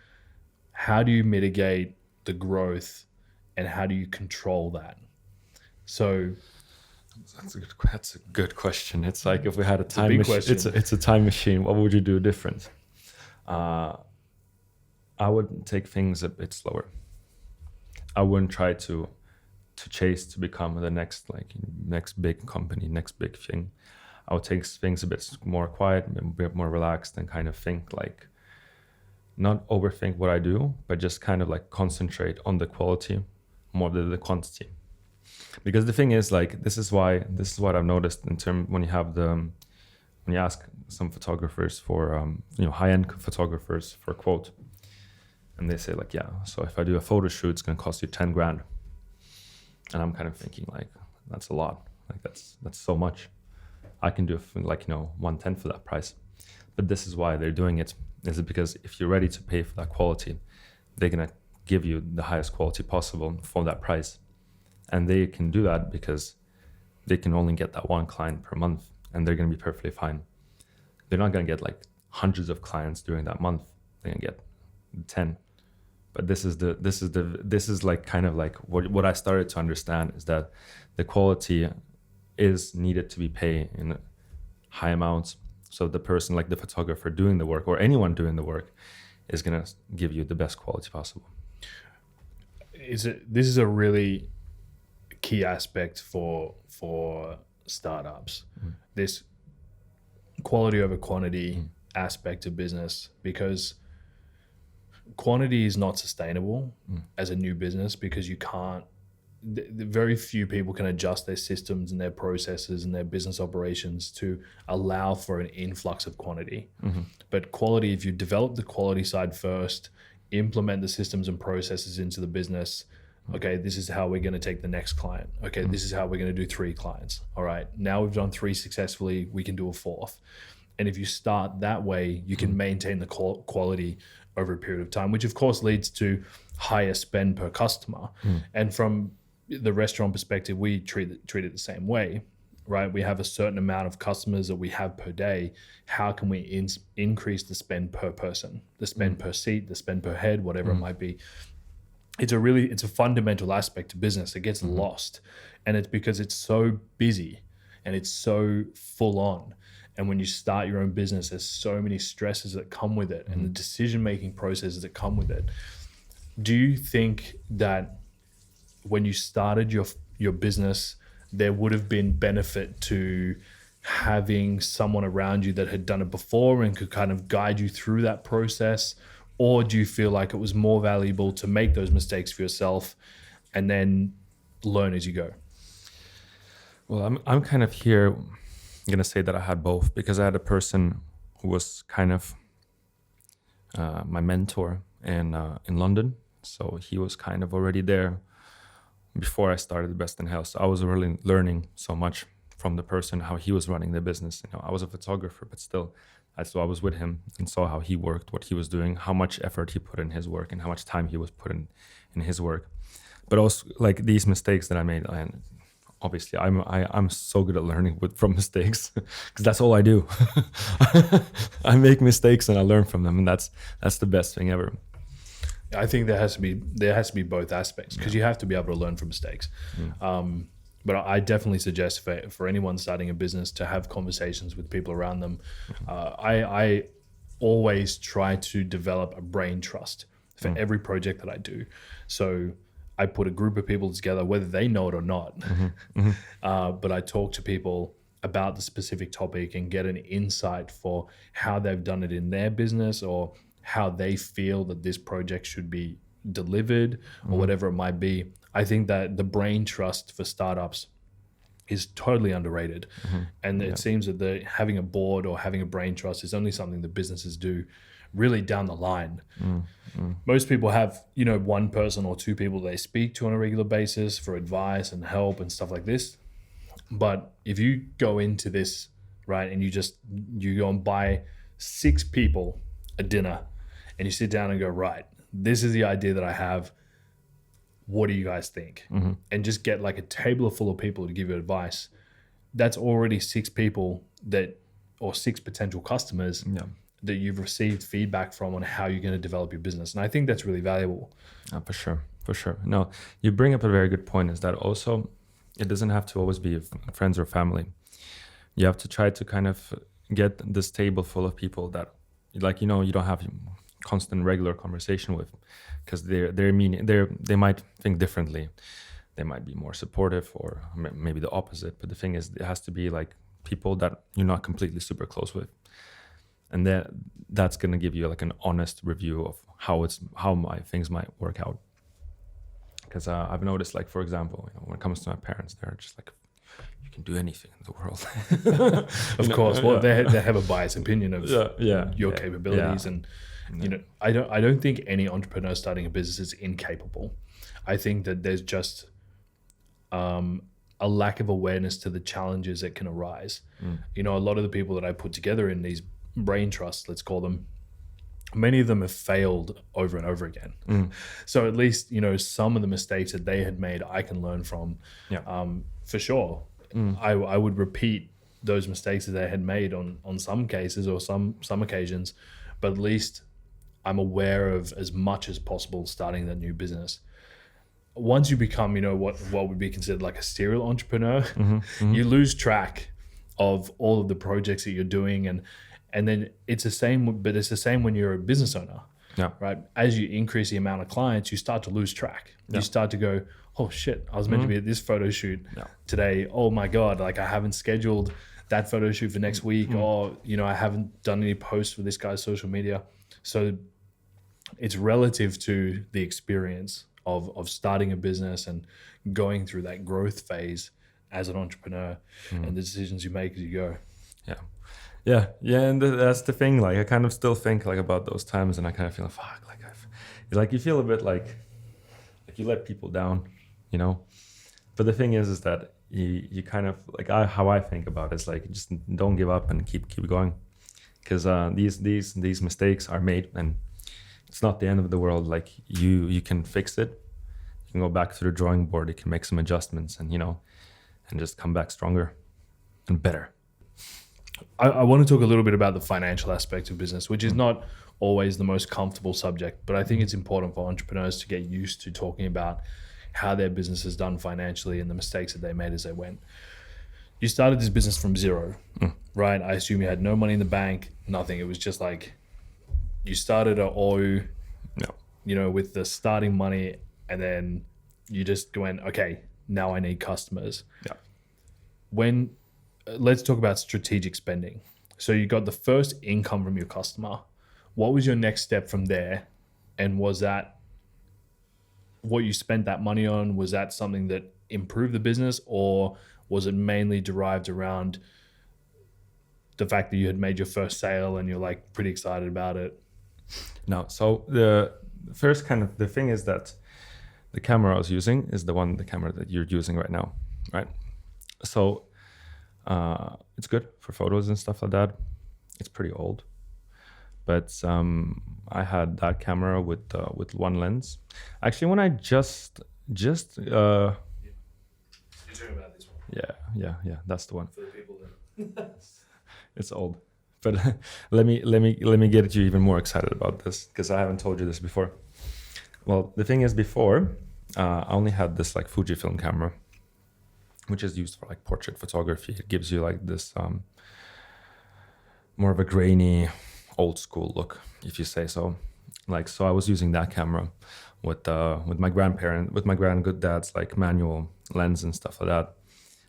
How do you mitigate the growth, and how do you control that? So that's a good question. It's like, if we had a time machine, it's a time machine, what would you do different? I would take things a bit slower. I wouldn't try to chase to become the next big company, next big thing. I would take things a bit more quiet, a bit more relaxed, and kind of think, like, not overthink what I do, but just kind of like concentrate on the quality more than the quantity. Because the thing is, like, this is what I've noticed in terms when you ask some photographers for high-end photographers for a quote, and they say, like, yeah, so if I do a photo shoot, it's going to cost you 10 grand. And I'm kind of thinking, like, that's a lot. Like, that's so much. I can do 1/10 for that price. But this is why they're doing it. Is it because if you're ready to pay for that quality, they're going to give you the highest quality possible for that price. And they can do that because they can only get that one client per month, and they're going to be perfectly fine. They're not going to get like hundreds of clients during that month. They're going to get 10. But this is like kind of like what I started to understand, is that the quality is needed to be paid in high amounts. So the person, like the photographer doing the work, or anyone doing the work, is going to give you the best quality possible. This is a really key aspect for startups. This quality over quantity aspect of business, because quantity is not sustainable as a new business, because you can't, very few people can adjust their systems and their processes and their business operations to allow for an influx of quantity. But quality, if you develop the quality side first, implement the systems and processes into the business, okay, this is how we're going to take the next client. Okay, this is how we're going to do 3 clients. All right, now we've done 3 successfully, we can do a 4th. And if you start that way, you can maintain the quality over a period of time, which of course leads to higher spend per customer. And from the restaurant perspective, we treat it the same way, right? We have a certain amount of customers that we have per day. How can we increase the spend per person, the spend per seat, the spend per head, whatever it might be? It's a fundamental aspect of business. It gets lost, and it's because it's so busy and it's so full on. And when you start your own business, there's so many stresses that come with it, and the decision-making processes that come with it. Do you think that when you started your business, there would have been benefit to having someone around you that had done it before and could kind of guide you through that process? Or do you feel like it was more valuable to make those mistakes for yourself and then learn as you go? Well, I'm kind of here going to say that I had both, because I had a person who was kind of my mentor in London. So he was kind of already there before I started the Best in Health. So I was really learning so much from the person, how he was running the business. You know, I was a photographer, but still, I was with him and saw how he worked, what he was doing, how much effort he put in his work, and how much time he was putting in his work. But also, like, these mistakes that I made, and obviously I'm so good at learning from mistakes, because that's all I do. I make mistakes and I learn from them, and that's the best thing ever. I think there has to be both aspects, because you have to be able to learn from mistakes. But I definitely suggest for anyone starting a business to have conversations with people around them. I always try to develop a brain trust for every project that I do. So I put a group of people together, whether they know it or not. But I talk to people about the specific topic and get an insight for how they've done it in their business, or how they feel that this project should be delivered, or whatever it might be. I think that the brain trust for startups is totally underrated. And it seems that having a board or having a brain trust is only something that businesses do really down the line. Most people have, one person or two people they speak to on a regular basis for advice and help and stuff like this. But if you go into this, right, and you go and buy 6 people a dinner, and you sit down and go, right, this is the idea that I have. What do you guys think? And just get like a table full of people to give you advice. That's already 6 people or 6 potential customers that you've received feedback from on how you're going to develop your business. And I think that's really valuable. For sure. No, you bring up a very good point, is that also it doesn't have to always be friends or family. You have to try to kind of get this table full of people that, like, you don't have constant regular conversation with, because they might think differently. They might be more supportive, or maybe the opposite. But the thing is, it has to be like people that you're not completely super close with, and that's going to give you like an honest review of how my things might work out. Because I've noticed, like, for example, when it comes to my parents, they're just like, you can do anything in the world. Of course. Well, they have a biased opinion of your capabilities. And I don't think any entrepreneur starting a business is incapable. I think that there's just a lack of awareness to the challenges that can arise. A lot of the people that I put together in these brain trusts, let's call them, many of them have failed over and over again. So at least, some of the mistakes that they had made, I can learn from. For sure. I would repeat those mistakes that they had made on some cases or some occasions, but at least I'm aware of as much as possible starting that new business. Once you become, what would be considered like a serial entrepreneur, you lose track of all of the projects that you're doing, and then it's the same when you're a business owner. Right? As you increase the amount of clients, you start to lose track. You start to go, oh shit, I was meant to be at this photo shoot today. Oh my God, like I haven't scheduled that photo shoot for next week, or, I haven't done any posts for this guy's social media. So it's relative to the experience of starting a business and going through that growth phase as an entrepreneur and the decisions you make as you go. Yeah, and that's the thing. Like, I kind of still think like about those times, and I kind of feel fuck. Like you feel a bit like you let people down, But the thing is that you kind of like how I think about it is like, just don't give up and keep going, because these mistakes are made, and it's not the end of the world. Like you can fix it. You can go back to the drawing board. You can make some adjustments, and and just come back stronger and better. I want to talk a little bit about the financial aspect of business, which is not always the most comfortable subject, but I think it's important for entrepreneurs to get used to talking about how their business is done financially and the mistakes that they made as they went. You started this business from zero, right? I assume you had no money in the bank, nothing. It was just like you started at OU, with the starting money, and then you just went, okay, now I need customers. When let's talk about strategic spending. So you got the first income from your customer. What was your next step from there? And was that what you spent that money on? Was that something that improved the business, or was it mainly derived around the fact that you had made your first sale and you're like pretty excited about it? No. So the first kind of the thing is that the camera I was using is the camera that you're using right now, right? So it's good for photos and stuff like that. It's pretty old, but I had that camera with one lens. Actually, when I just You're talking about this one yeah, that's the one. for the people that It's old, but let me get you even more excited about this because I haven't told you this before. Well, the thing is, before I only had this like Fujifilm camera, which is used for like portrait photography. It gives you like this more of a grainy, old school look, if you say so. Like, so I was using that camera with my granddad's like manual lens and stuff like that.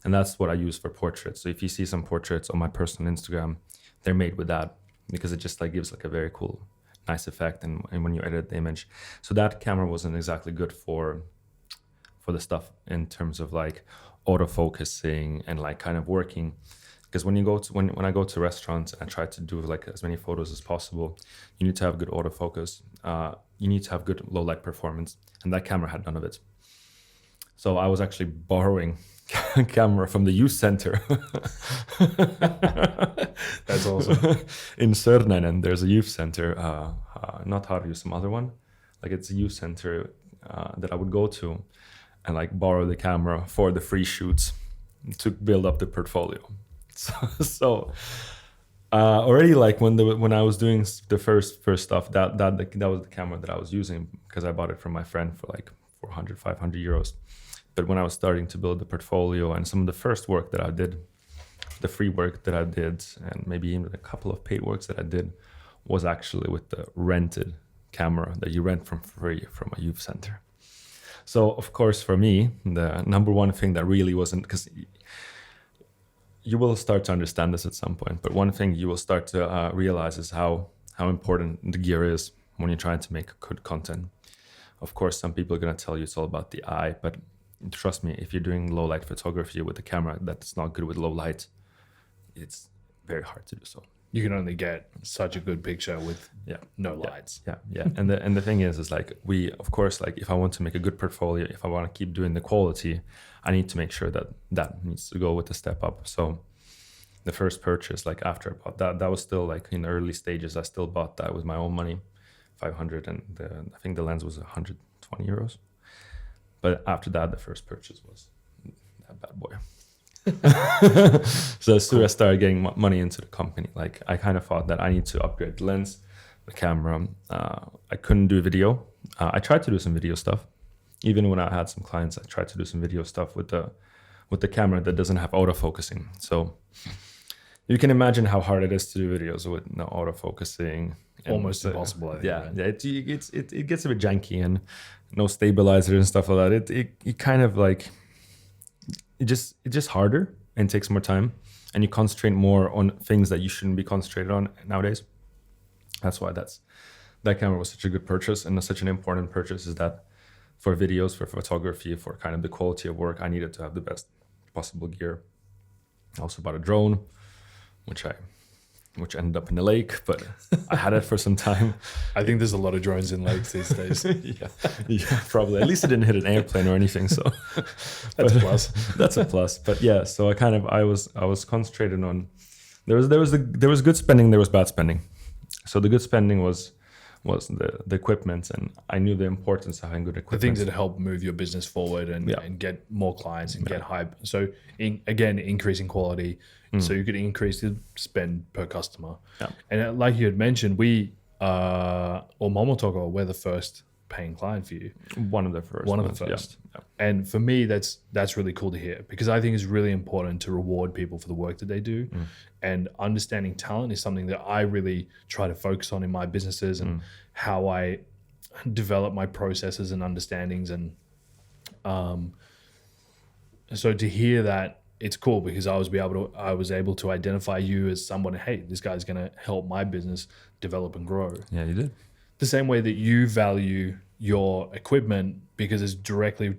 And that's what I use for portraits. So if you see some portraits on my personal Instagram, they're made with that because it just like gives like a very cool, nice effect. And when you edit the image, so that camera wasn't exactly good for the stuff in terms of like autofocusing and like kind of working. Because when you go to when I go to restaurants and I try to do like as many photos as possible, you need to have good autofocus. You need to have good low light performance, and that camera had none of it. So I was actually borrowing camera from the youth center. That's awesome. In Sörnäinen, there's a youth center, not Harju, some other one. Like it's a youth center that I would go to and like borrow the camera for the free shoots to build up the portfolio. So already like when I was doing the first stuff, that was the camera that I was using because I bought it from my friend for like 400, 500 euros. But when I was starting to build the portfolio and some of the first work that I did, the free work that I did, and maybe even a couple of paid works that I did, was actually with the rented camera that you rent from free from a youth center. So of course, for me, the number one thing that really wasn't, because you will start to understand this at some point, but one thing you will start to realize is how important the gear is when you're trying to make good content. Of course, some people are going to tell you it's all about the eye, but trust me, if you're doing low light photography with a camera that's not good with low light, it's very hard to do so. You can only get such a good picture with no lights. Yeah. And the thing is like of course, like if I want to make a good portfolio, if I want to keep doing the quality, I need to make sure that needs to go with the step up. So the first purchase, like after I bought that was still like in the early stages. I still bought that with my own money, 500, and I think the lens was 120 euros. But after that, the first purchase was that bad boy. So as soon as I started getting money into the company, like I kind of thought that I need to upgrade the lens, the camera. I couldn't do video. I tried to do some video stuff. Even when I had some clients, I tried to do some video stuff with the camera that doesn't have autofocusing. So you can imagine how hard it is to do videos with no autofocusing. Almost impossible, I think. Yeah, right? It gets a bit janky and no stabilizer and stuff like that. It kind of like it's just harder and takes more time, and you concentrate more on things that you shouldn't be concentrated on nowadays. That's why that camera was such a good purchase and such an important purchase. Is that for videos, for photography, for kind of the quality of work, I needed to have the best possible gear. I also bought a drone, which ended up in the lake, but I had it for some time. I think there's a lot of drones in lakes these days. yeah, probably. At least it didn't hit an airplane or anything, so that's a plus. That's a plus. But yeah, so I was concentrated on there was good spending, there was bad spending. So the good spending was the equipment, and I knew the importance of having good equipment. The things that help move your business forward and get more clients and get hype. So increasing quality, so you could increase the spend per customer. Yeah. And like you had mentioned, we or Momotoko, we're the first paying client for you. One of the first. Yeah. And for me, that's really cool to hear, because I think it's really important to reward people for the work that they do. And understanding talent is something that I really try to focus on in my businesses and how I develop my processes and understandings. And so to hear that it's cool because I was able to identify you as someone. Hey, this guy's going to help my business develop and grow. Yeah, you did. The same way that you value your equipment because it's directly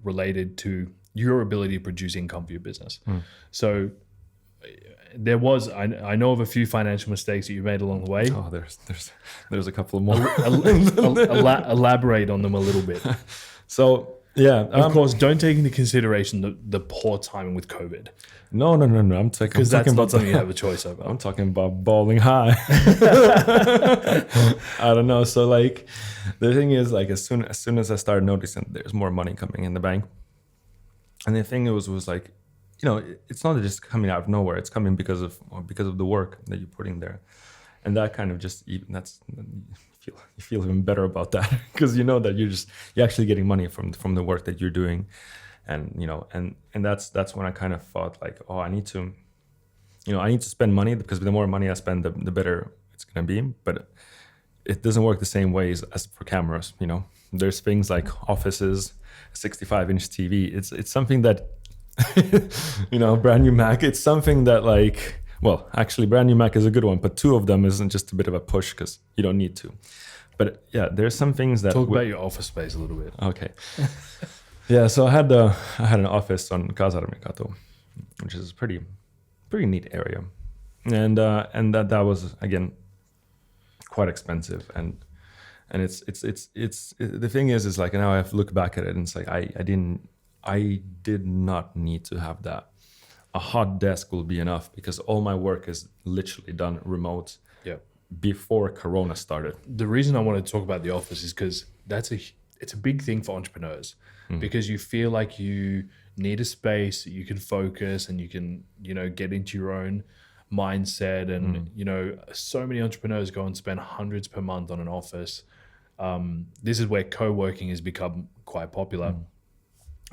related to your ability to produce income for your business. So there was, I know of a few financial mistakes that you made along the way. Oh, there's a couple more. Elaborate on them a little bit. So yeah, of course, don't take into consideration the poor timing with COVID. No. I'm talking Because that's about not something you have a choice over. I'm talking about balling high. I don't know. So like, the thing is, like, as soon as I started noticing there's more money coming in the bank, and the thing was like, you know, it's not just coming out of nowhere. It's coming because of the work that you put in there, and that kind of you feel even better about that because you know that you're actually getting money from the work that you're doing. And you know, and that's when I kind of thought like, oh, I need to spend money because the more money I spend, the better it's gonna be. But it doesn't work the same way as for cameras. You know, there's things like offices, 65-inch TV. It's something that you know, brand new Mac. It's something that like, well, actually, brand new Mac is a good one, but 2 of them isn't just a bit of a push because you don't need to. But yeah, there's some things that talk about your office space a little bit. Okay. Yeah, so I had an office on Kasarmikatu, which is a pretty neat area, and that was again quite expensive, and it's the thing is like now I have to look back at it and it's like I did not need to have that. A hot desk will be enough because all my work is literally done remote. Yeah. Before Corona started. The reason I want to talk about the office is because it's a big thing for entrepreneurs. Because you feel like you need a space that you can focus and you can, you know, get into your own mindset. And, you know, so many entrepreneurs go and spend hundreds per month on an office. This is where co-working has become quite popular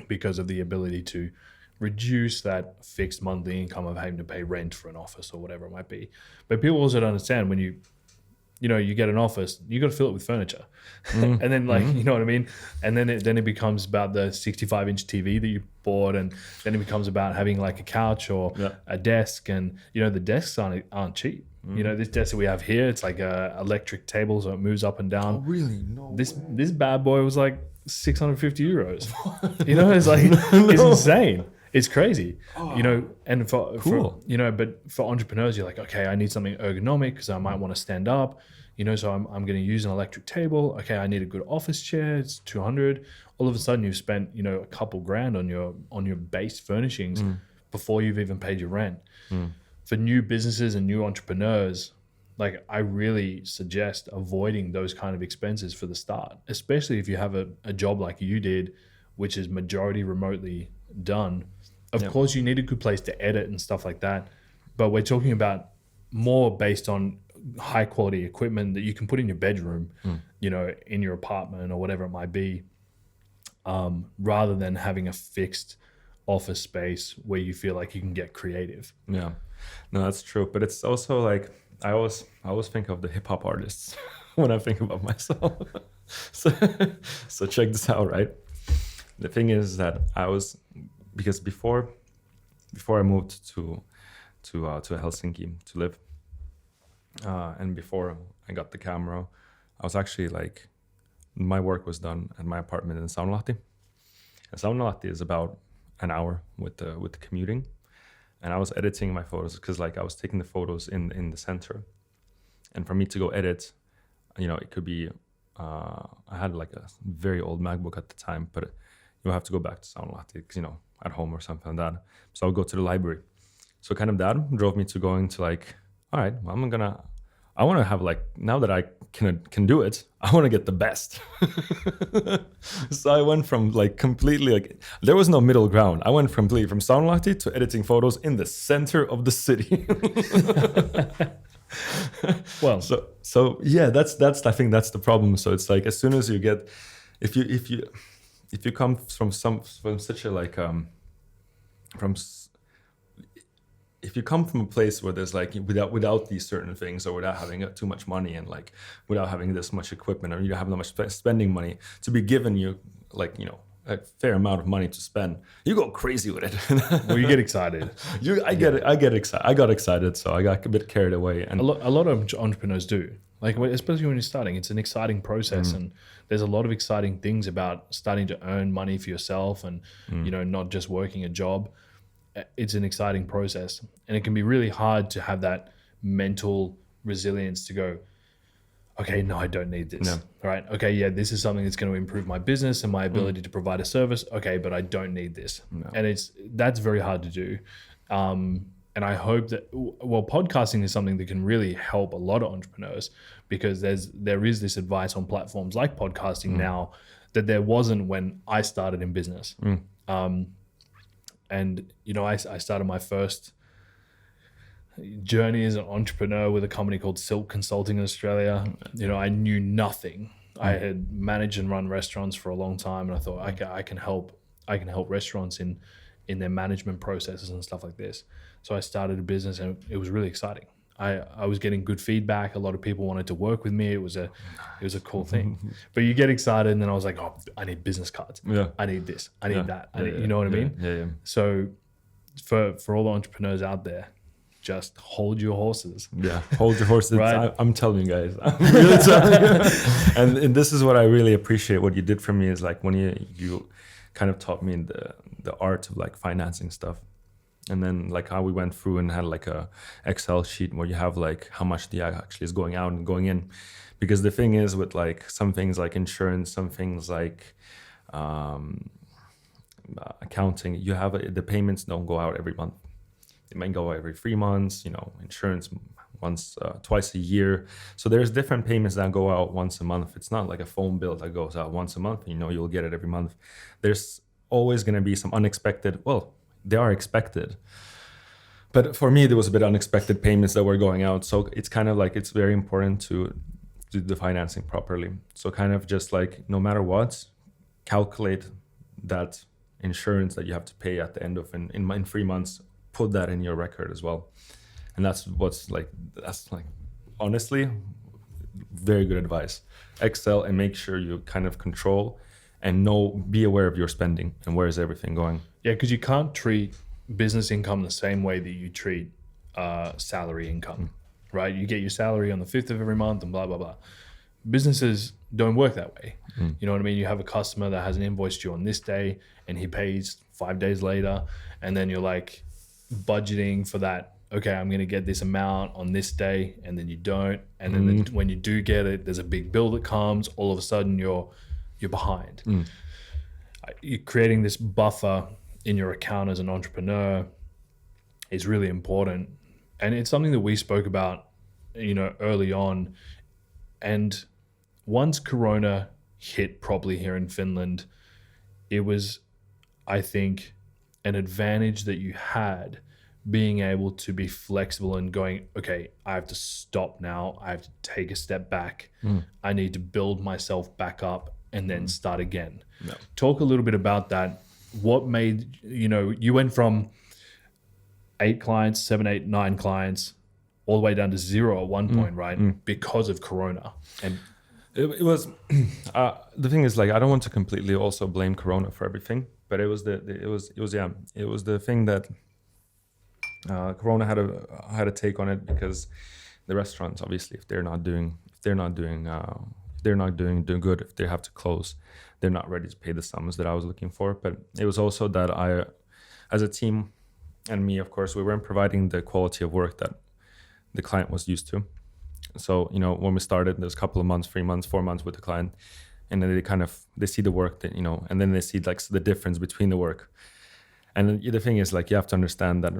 because of the ability to reduce that fixed monthly income of having to pay rent for an office or whatever it might be. But people also don't understand when you get an office, you got to fill it with furniture. And then you know what I mean? And then it becomes about the 65-inch TV that you bought. And then it becomes about having like a couch or a desk. And, you know, the desks aren't cheap. You know, this desk that we have here, it's like a electric table, so it moves up and down. Oh, really? No. This bad boy was like 650 euros. You know, it's like, it's insane. It's crazy, you know, and for you know, but for entrepreneurs, you're like, okay, I need something ergonomic because I might want to stand up, you know, so I'm going to use an electric table. Okay, I need a good office chair. It's 200. All of a sudden, you've spent, you know, a couple grand on your base furnishings before you've even paid your rent. For new businesses and new entrepreneurs, like I really suggest avoiding those kind of expenses for the start, especially if you have a job like you did, which is majority remotely done. Of course, you need a good place to edit and stuff like that. But we're talking about more based on high quality equipment that you can put in your bedroom, you know, in your apartment or whatever it might be, rather than having a fixed office space where you feel like you can get creative. Yeah, no, that's true. But it's also like, I always think of the hip hop artists when I think about myself. So check this out, right? The thing is that because before I moved to Helsinki to live, and before I got the camera, I was actually like, my work was done at my apartment in Saunalahti. And Saunalahti is about an hour with the commuting, and I was editing my photos because like I was taking the photos in the center, and for me to go edit, you know, it could be I had like a very old MacBook at the time, but you have to go back to Saunalahti because, you know, at home or something like that. So I'll go to the library. So kind of that drove me to going to like, all right, well, I want to have like, now that I can do it, I want to get the best. So I went from like completely like, there was no middle ground. I went completely from Saunalahti to editing photos in the center of the city. Well, so yeah, that's I think that's the problem. So it's like, as soon as you get, if you come from such a like if you come from a place where there's like without these certain things, or without having too much money, and like without having this much equipment, or you don't have that much spending money to be given you, like, you know, a fair amount of money to spend, you go crazy with it. Well, you get excited. I get excited. I got excited, so I got a bit carried away. And A lot of entrepreneurs do. Like, especially when you're starting, it's an exciting process, and there's a lot of exciting things about starting to earn money for yourself, and not just working a job. It's an exciting process, and it can be really hard to have that mental resilience to go, okay, no, I don't need this. No. Right? Okay, yeah, this is something that's going to improve my business and my ability to provide a service. Okay, but I don't need this. No. And that's very hard to do. And I hope that, podcasting is something that can really help a lot of entrepreneurs, because there is this advice on platforms like podcasting now that there wasn't when I started in business. And I started my first journey as an entrepreneur with a company called Silk Consulting in Australia. I knew nothing. I had managed and run restaurants for a long time, and I thought I can help restaurants in their management processes and stuff like this. So I started a business, and it was really exciting. I was getting good feedback. A lot of people wanted to work with me. It was a cool thing. But you get excited, and then I was like, oh, I need business cards. Yeah. I need this. I need that. You know what I mean? Yeah. So for all the entrepreneurs out there, just hold your horses. Yeah, hold your horses. Right. I'm telling you guys. I'm really telling you. And this is what I really appreciate. What you did for me is like when you kind of taught me the art of like financing stuff. And then like how we went through and had like a Excel sheet where you have like how much the actually is going out and going in. Because the thing is with like some things like insurance, some things like accounting, you have the payments don't go out every month. It might go every 3 months, insurance once, twice a year. So there's different payments that go out once a month. It's not like a phone bill that goes out once a month. You'll get it every month. There's always going to be some unexpected, well, they are expected. But for me, there was a bit unexpected payments that were going out. So it's kind of like, it's very important to do the financing properly. So kind of just like, no matter what, calculate that insurance that you have to pay at the end of in 3 months, put that in your record as well. And that's honestly very good advice. Excel, and make sure you kind of control and be aware of your spending and where is everything going. Yeah, because you can't treat business income the same way that you treat salary income, right? You get your salary on the 5th of every month and blah, blah, blah. Businesses don't work that way. You know what I mean? You have a customer that has an invoice due on this day and he pays 5 days later, and then you're like budgeting for that. Okay, I'm going to get this amount on this day, and then you don't. And then when you do get it, there's a big bill that comes. All of a sudden, you're behind. You're creating this buffer in your account as an entrepreneur is really important. And it's something that we spoke about, early on. And once Corona hit properly here in Finland, it was, I think, an advantage that you had being able to be flexible and going, okay, I have to stop now. I have to take a step back. I need to build myself back up and then start again. No. Talk a little bit about that. What made, you went from 8 clients, 7, 8, 9 clients, all the way down to 0 at one point, right? Because of Corona. And it was, the thing is, like, I don't want to completely also blame Corona for everything, but it was the thing that Corona had a take on it, because the restaurants, obviously, if they're not doing good, if they have to close, they're not ready to pay the sums that I was looking for. But it was also that I, as a team, and me, of course, we weren't providing the quality of work that the client was used to. So, when we started, there's a couple of months, 3 months, 4 months with the client, and then they see the work that, and then they see like the difference between the work. And the thing is, like, you have to understand that,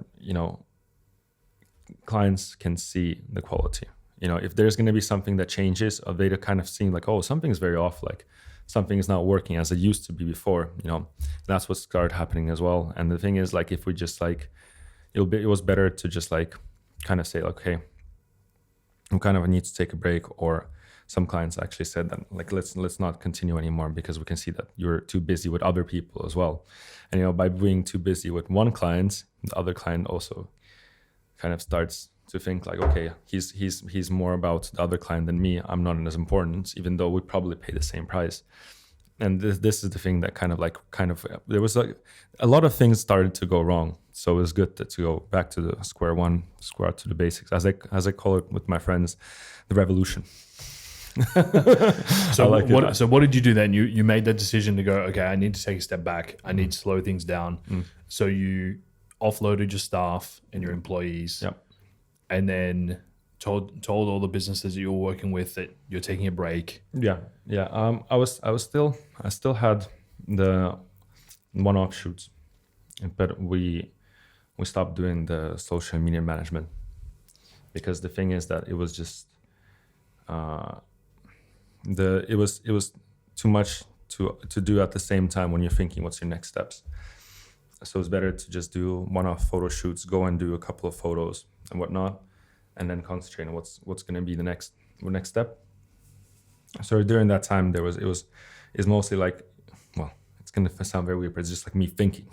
clients can see the quality. If there's going to be something that changes, or they kind of seem like, oh, something is very off, like something is not working as it used to be before, that's what started happening as well. And the thing is, like, if we just like, it was better to just like kind of say, okay, we kind of need to take a break. Or some clients actually said that, like, let's not continue anymore, because we can see that you're too busy with other people as well. And by being too busy with one client, the other client also kind of starts to think like, okay, he's more about the other client than me. I'm not as important, even though we probably pay the same price. and this is the thing that kind of there was like a lot of things started to go wrong. So it was good to go back to the square one, square out to the basics, as I call it with my friends, the revolution. So what did you do then? You made that decision to go, okay, I need to take a step back. I need to slow things down. So you offloaded your staff and your employees. Yep. And then told all the businesses that you were working with that you're taking a break. Yeah. I still had the one-off shoots, but we stopped doing the social media management, because the thing is that it was just it was too much to do at the same time when you're thinking what's your next steps. So it's better to just do one-off photo shoots, go and do a couple of photos and whatnot, and then concentrate on what's going to be the next step. So during that time, it's mostly like, well, it's going to sound very weird, but it's just like me thinking,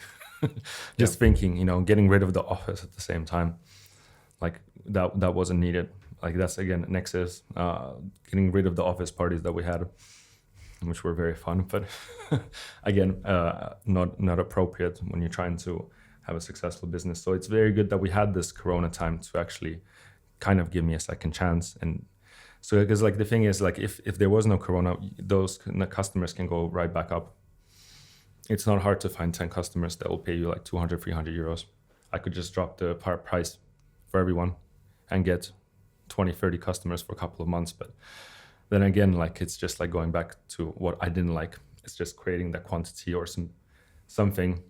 thinking, getting rid of the office at the same time. Like that wasn't needed. Like that's again, next is getting rid of the office parties that we had, which were very fun, but again, not appropriate when you're trying to have a successful business. So it's very good that we had this Corona time to actually kind of give me a second chance. And so, because like the thing is, like if there was no Corona, those customers can go right back up. It's not hard to find 10 customers that will pay you like 200, 300 euros. I could just drop the price for everyone and get 20, 30 customers for a couple of months. But then again, like it's just like going back to what I didn't like. It's just creating that quantity or something.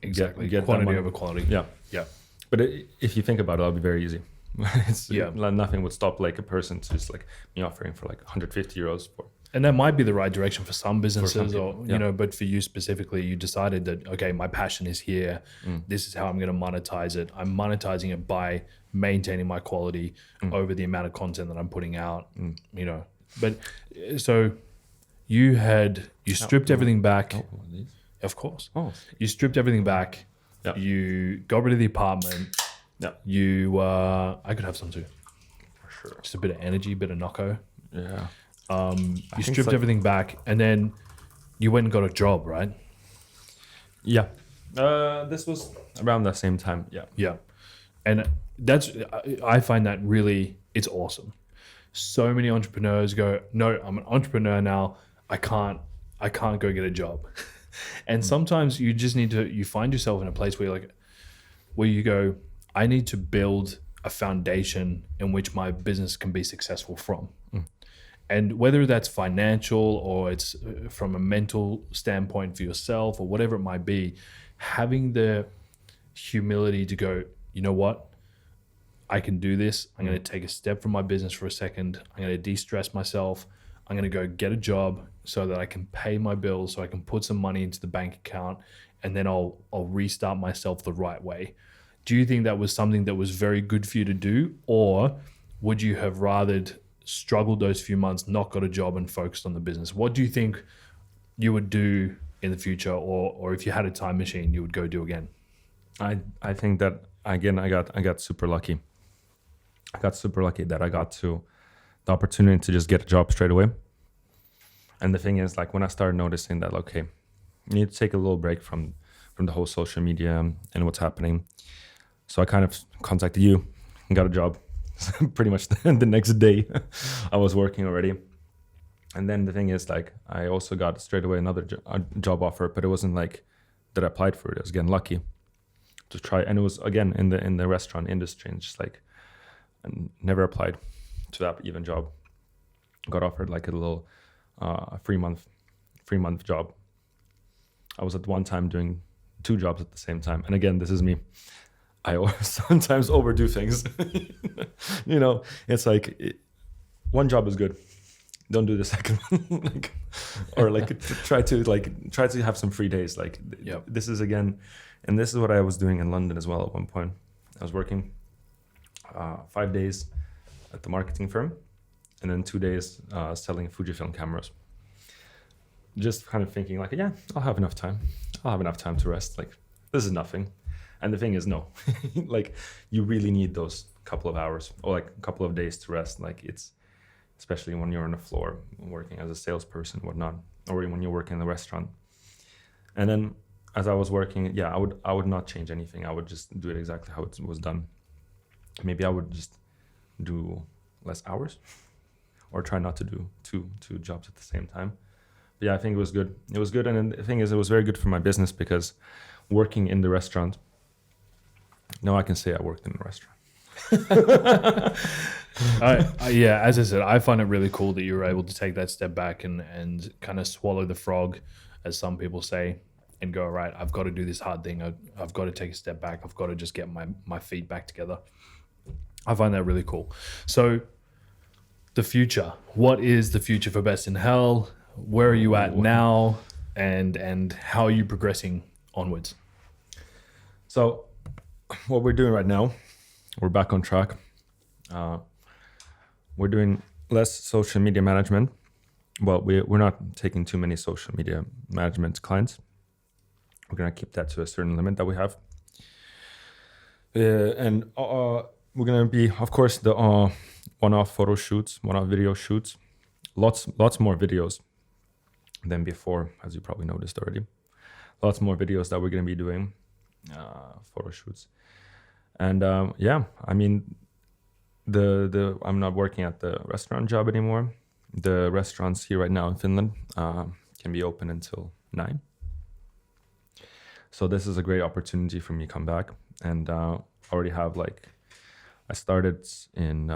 Exactly. Get quantity over quality. Yeah. Yeah. But if you think about it, it'll be very easy. Nothing would stop like a person to just like me offering for like 150 euros for. And that might be the right direction for some businesses, but for you specifically, you decided that, okay, my passion is here. This is how I'm going to monetize it. I'm monetizing it by maintaining my quality over the amount of content that I'm putting out, But so you stripped everything back. Of course. Oh. You stripped everything back. Yeah. You got rid of the apartment. Yeah. You, I could have some too. For sure. Just a bit of energy, bit of knocko. Yeah. You stripped everything back, and then you went and got a job, right? Yeah. This was around that same time. Yeah. Yeah. And I find that really, it's awesome. So many entrepreneurs go, no, I'm an entrepreneur now. I can't go get a job. And sometimes you just you find yourself in a place where you go, I need to build a foundation in which my business can be successful from. And whether that's financial or it's from a mental standpoint for yourself or whatever it might be, having the humility to go, you know what? I can do this. I'm going to take a step from my business for a second. I'm going to de-stress myself. I'm going to go get a job so that I can pay my bills, so I can put some money into the bank account, and then I'll restart myself the right way. Do you think that was something that was very good for you to do, or would you have rather struggled those few months, not got a job, and focused on the business? What do you think you would do in the future, or if you had a time machine, you would go do again? I think that again, I got super lucky. I got super lucky that I got the opportunity to just get a job straight away. And the thing is, like when I started noticing that, okay, you need to take a little break from the whole social media and what's happening. So I kind of contacted you and got a job. Pretty much the next day I was working already. And then the thing is, like, I also got straight away another job offer, but it wasn't like that I applied for it. I was again lucky to try, and it was again in the restaurant industry, and just like I never applied to that even job. Got offered like a little 3-month job. I was at one time doing 2 jobs at the same time, and again, this is me. I sometimes overdo things. It's like one job is good. Don't do the second one. Try to have some free days. This is again, and this is what I was doing in London as well at one point. I was working 5 days at the marketing firm, and then 2 days selling Fujifilm cameras. Just kind of thinking like, yeah, I'll have enough time. I'll have enough time to rest. Like, this is nothing. And the thing is, no, like you really need those couple of hours or like a couple of days to rest. Like it's, especially when you're on the floor working as a salesperson, whatnot. or when you work in the restaurant. And then as I was working, I would not change anything. I would just do it exactly how it was done. Maybe I would just do less hours or try not to do two jobs at the same time. But yeah, I think it was good. It was good. And then the thing is, it was very good for my business because working in the restaurant, now I can say I worked in a restaurant. Yeah, as I said, I find it really cool that you were able to take that step back and kind of swallow the frog, as some people say, and go, right, I've got to do this hard thing. I've got to take a step back. I've got to just get my feet back together. I find that really cool. So the future, what is the future for Best in Hell? Where are you at now? And how are you progressing onwards? So what we're doing right now, we're back on track. We're doing less social media management. Well, we're not taking too many social media management clients. We're going to keep that to a certain limit that we have. And we're going to be, of course, the one-off photo shoots, one-off video shoots. Lots more videos than before, as you probably noticed already. Lots more videos that we're going to be doing, photo shoots. And I mean, I'm not working at the restaurant job anymore. The restaurants here right now in Finland can be open until 9. So this is a great opportunity for me to come back. And already have I started in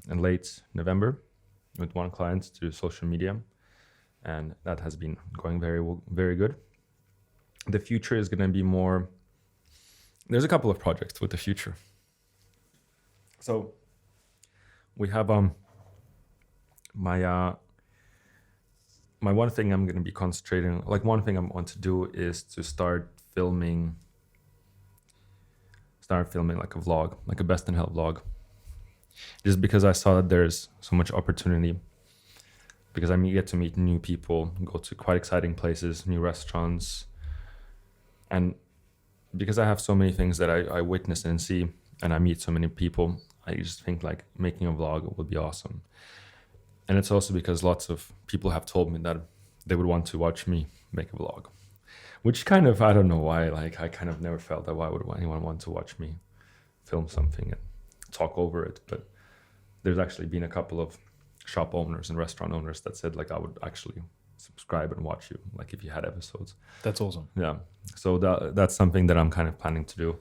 late November with one client to do social media. And that has been going very, very good. The future is going to be more, there's a couple of projects with the future. So we have my one thing I'm going to be concentrating, one thing I want to do is to start filming like a vlog, like a Best in Hell vlog. Just because I saw that there's so much opportunity, because I get to meet new people, go to quite exciting places, new restaurants, and because I have so many things that I witness and see, and I meet so many people, I just think making a vlog would be awesome. And it's also because lots of people have told me that they would want to watch me make a vlog, which kind of, I don't know why, I kind of never felt that why would anyone want to watch me film something and talk over it. But there's actually been a couple of shop owners and restaurant owners that said I would actually subscribe and watch you, if you had episodes. That's awesome. Yeah. So that's something that I'm kind of planning to do,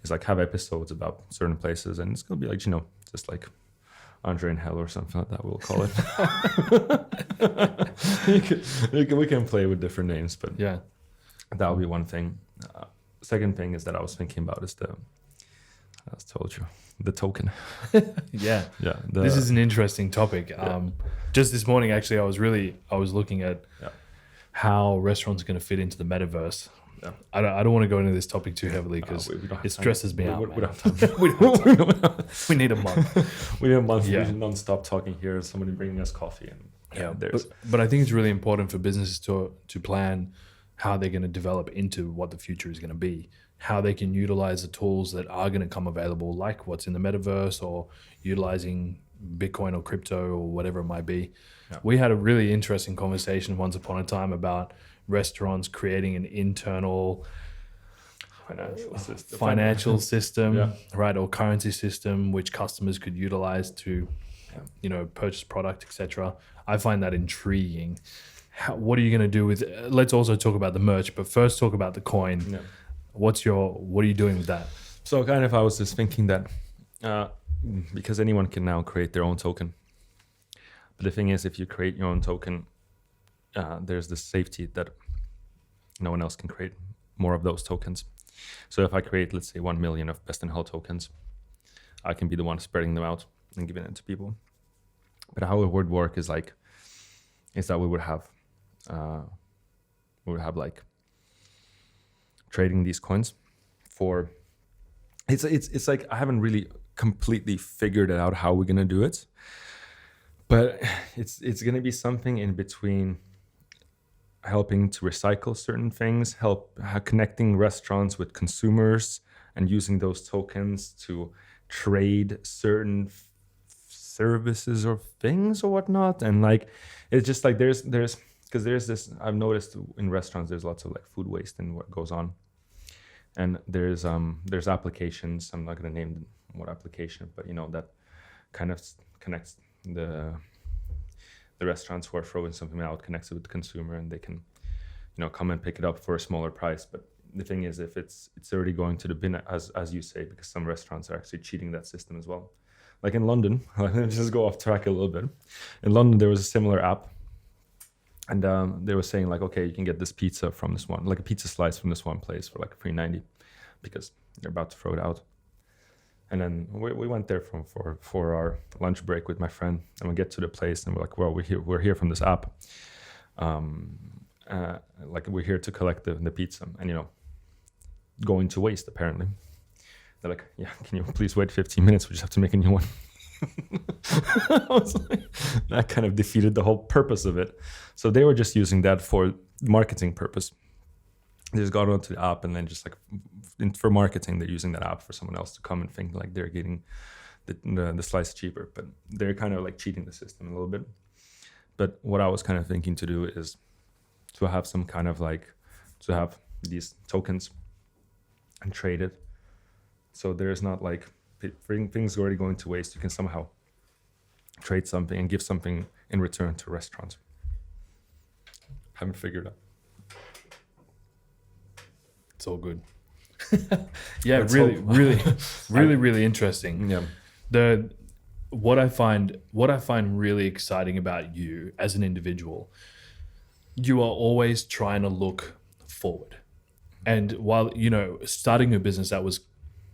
is have episodes about certain places, and it's gonna be just Andrey in Hell or something like that, we'll call it. we can play with different names, but yeah, that would be one thing. Second thing is that I was thinking about is as told you, the token. yeah. This is an interesting topic. Just this morning, actually, I was looking at how restaurants are going to fit into the metaverse. Yeah. I don't want to go into this topic too heavily because it stresses me out. We don't have time. We need a month. We need a month. Yeah. Non-stop talking here. Somebody bringing us coffee. But I think it's really important for businesses to plan how they're going to develop into what the future is going to be, how they can utilize the tools that are going to come available, like what's in the metaverse, or utilizing Bitcoin or crypto or whatever it might be. Yeah. We had a really interesting conversation once upon a time about restaurants creating an internal financial system, right, or currency system which customers could utilize to purchase product, etc. I find that intriguing. What are you going to do with let's also talk about the merch, but first talk about the coin. What are you doing with that? So kind of I was just thinking that because anyone can now create their own token, but the thing is, if you create your own token, there's the safety that no one else can create more of those tokens. So if I create, let's say, 1 million of Best in Hell tokens, I can be the one spreading them out and giving it to people. But how it would work is that we would have trading these coins for. It's I haven't really completely figured it out how we're gonna do it, but it's gonna be something in between helping to recycle certain things, connecting restaurants with consumers and using those tokens to trade certain services or things or whatnot. And it's just there's because there's this, I've noticed in restaurants, there's lots of like food waste and what goes on. And there's applications, I'm not going to name what application, but you know, that kind of connects the restaurants who are throwing something out, connects it with the consumer, and they can, you know, come and pick it up for a smaller price. But the thing is, if it's already going to the bin, as you say, because some restaurants are actually cheating that system as well. Like in London, let me just go off track a little bit. In London, there was a similar app, and they were saying like, okay, you can get this pizza from this one, like a pizza slice from this one place for like $3.90, because they're about to throw it out. And then we went there for our lunch break with my friend, and we get to the place and we're like, well, we're here from this app. Like we're here to collect the pizza, and you know, going to waste apparently. They're like, yeah, can you please wait 15 minutes? We just have to make a new one. I was like, that kind of defeated the whole purpose of it. So they were just using that for marketing purpose. They just got onto the app, and then just like for marketing, they're using that app for someone else to come and think like they're getting the slice cheaper, but they're kind of like cheating the system a little bit. But what I was kind of thinking to do is to have some kind of like, to have these tokens and trade it. So there's not like things already going to waste. You can somehow trade something and give something in return to restaurants. Haven't figured out. It's all good. Yeah, Let's really, hope. really interesting. Yeah. What I find really exciting about you as an individual, you are always trying to look forward. And while, you know, starting a business, that was,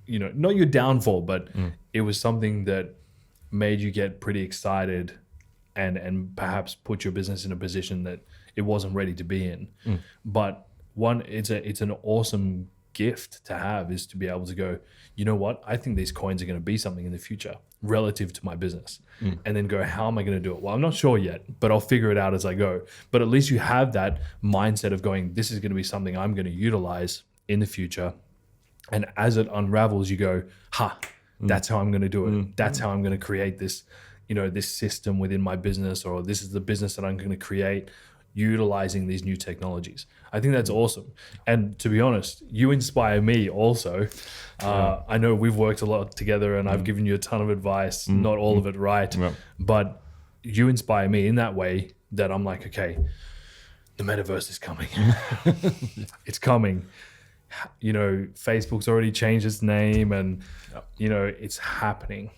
you know, not your downfall, but it was something that made you get pretty excited and perhaps put your business in a position that it wasn't ready to be in. But it's an awesome gift to have, is to be able to go, you know what, I think these coins are going to be something in the future relative to my business. And then go, how am I going to do it? Well, I'm not sure yet, but I'll figure it out as I go. But at least you have that mindset of going, this is going to be something I'm going to utilize in the future. And as it unravels, you go, that's how I'm going to do it. That's how I'm going to create this, you know, this system within my business, or this is the business that I'm going to create utilizing these new technologies. I think that's awesome. And to be honest, you inspire me also. I know we've worked a lot together, and I've given you a ton of advice, not all of it right, but you inspire me in that way that I'm like, okay, the metaverse is coming. It's coming. You know, Facebook's already changed its name, and you know, it's happening.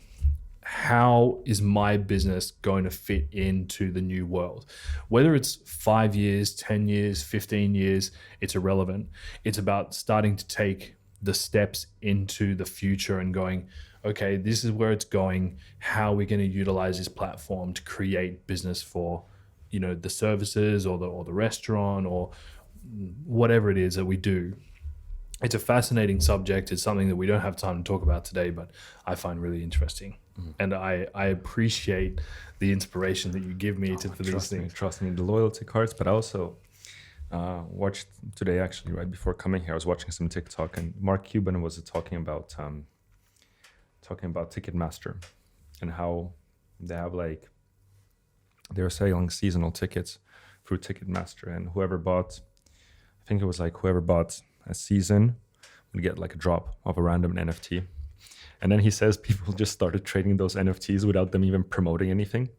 How is my business going to fit into the new world? Whether it's 5 years, 10 years, 15 years, it's irrelevant. It's about starting to take the steps into the future and going, okay, this is where it's going. How are we going to utilize this platform to create business for, you know, the services or the restaurant or whatever it is that we do? It's a fascinating subject. It's something that we don't have time to talk about today, but I find really interesting. And I appreciate the inspiration that you give me for these things. Trust me, the loyalty cards. But I also watched today, actually, right before coming here, I was watching some TikTok, and Mark Cuban was talking about Ticketmaster and how they have like, they were selling seasonal tickets through Ticketmaster, and whoever bought a season would get like a drop of a random NFT. And then he says people just started trading those NFTs without them even promoting anything.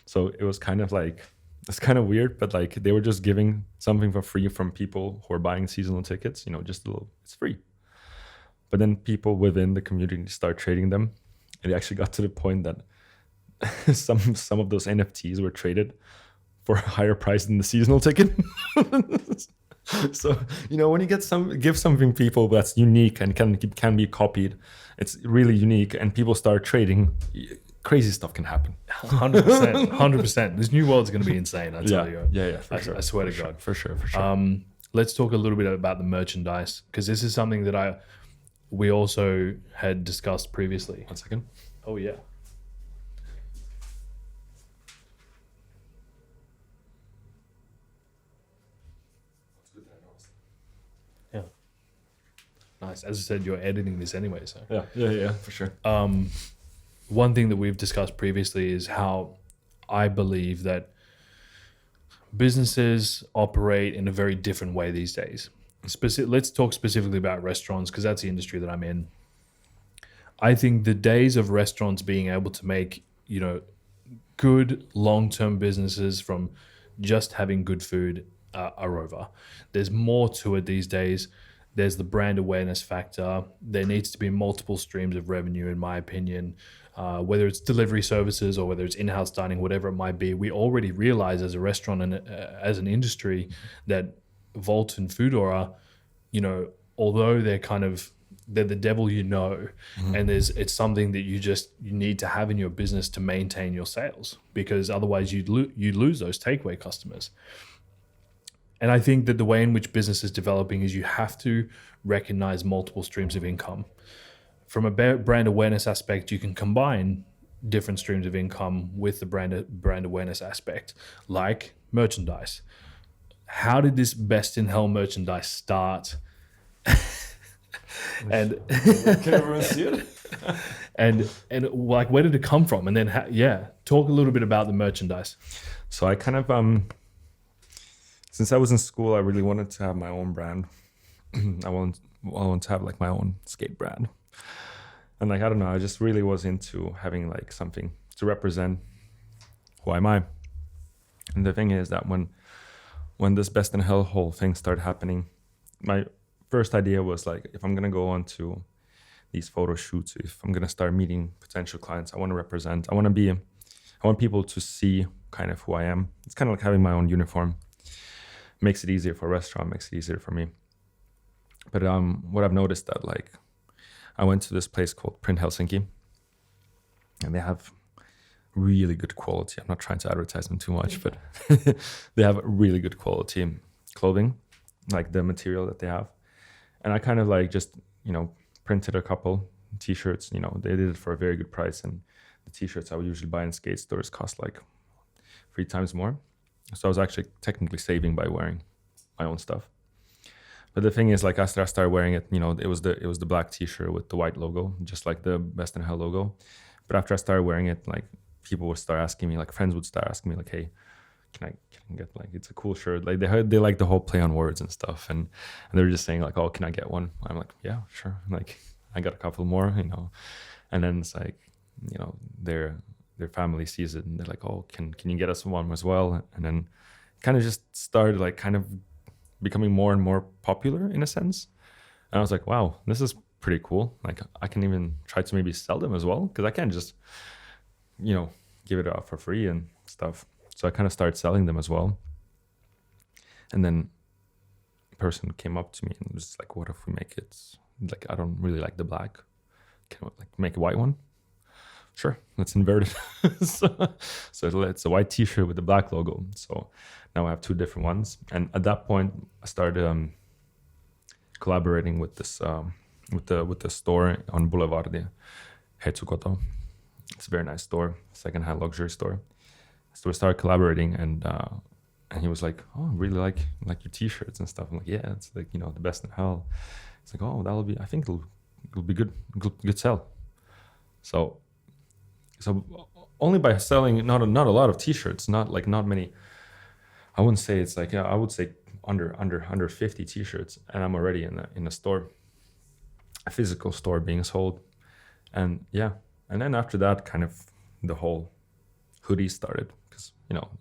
So it was kind of like, it's kind of weird, but like they were just giving something for free from people who are buying seasonal tickets, you know, just a little, it's free. But then people within the community start trading them. And it actually got to the point that some of those NFTs were traded for a higher price than the seasonal ticket. So, you know, when you give something people that's unique and can be copied, it's really unique, and people start trading, crazy stuff can happen. 100%. This new world's going to be insane, I tell you. Yeah, for sure. I swear to God. For sure. Let's talk a little bit about the merchandise, because this is something that we also had discussed previously. 1 second. Oh, yeah. Yeah. Nice. As I said, you're editing this anyway, so. Yeah, for sure. One thing that we've discussed previously is how I believe that businesses operate in a very different way these days. Let's talk specifically about restaurants because that's the industry that I'm in. I think the days of restaurants being able to make, good long-term businesses from just having good food are over. There's more to it these days. There's the brand awareness factor. There needs to be multiple streams of revenue, in my opinion, whether it's delivery services or whether it's in-house dining, whatever it might be. We already realize as a restaurant and as an industry that Volt and Foodora, although they're the devil, and it's something that you need to have in your business to maintain your sales, because otherwise you'd lose those takeaway customers. And I think that the way in which business is developing is you have to recognize multiple streams of income. From a brand awareness aspect, you can combine different streams of income with the brand awareness aspect, like merchandise. How did this Best in Hell merchandise start? And can everyone see it? and like, where did it come from? And then talk a little bit about the merchandise. So I kind of since I was in school, I really wanted to have my own brand. I wanted to have like my own skate brand, and like, I don't know, I just really was into having like something to represent who am I. And the thing is that when this Best in Hell whole thing started happening, my first idea was like, if I'm gonna go on to these photo shoots, if I'm gonna start meeting potential clients, I want to represent. I want people to see kind of who I am. It's kind of like having my own uniform. Makes it easier for a restaurant, makes it easier for me. But what I've noticed that, like, I went to this place called Print Helsinki, and they have really good quality. I'm not trying to advertise them too much, but they have really good quality clothing, like the material that they have. And I kind of like just, printed a couple t-shirts, they did it for a very good price. And the t-shirts I would usually buy in skate stores cost like 3 times more. So I was actually technically saving by wearing my own stuff. But the thing is, like, after I started wearing it, it was the black t-shirt with the white logo, just like the Best in Hell logo. But after I started wearing it, like, people would start asking me, like, friends would start asking me, like, hey, can I get, like, it's a cool shirt. Like, they like the whole play on words and stuff. And they were just saying, like, oh, can I get one? I'm like, yeah, sure. Like, I got a couple more, And then it's like, their family sees it and they're like, oh, can you get us one as well? And then kind of just started, like, kind of becoming more and more popular in a sense. And I was like, wow, this is pretty cool. Like, I can even try to maybe sell them as well, because I can't just, give it out for free and stuff. So I kind of started selling them as well. And then a person came up to me and was like, what if we make it, like, I don't really like the black. Can we, like, make a white one? Sure, let's invert it. so it's a white t-shirt with the black logo. So now I have 2 different ones. And at that point, I started collaborating with this with the store on Boulevard, Hetsukoto. It's a very nice store, secondhand luxury store. So we started collaborating, and he was like, oh, I really like your t-shirts and stuff. I'm like, yeah, it's like, the Best in Hell. It's like, oh, I think it'll be good sell. So only by selling not a lot of t-shirts, not many. I wouldn't say it's like, I would say under 50 t-shirts, and I'm already in a store, a physical store being sold. And and then after that, kind of the whole hoodies started, because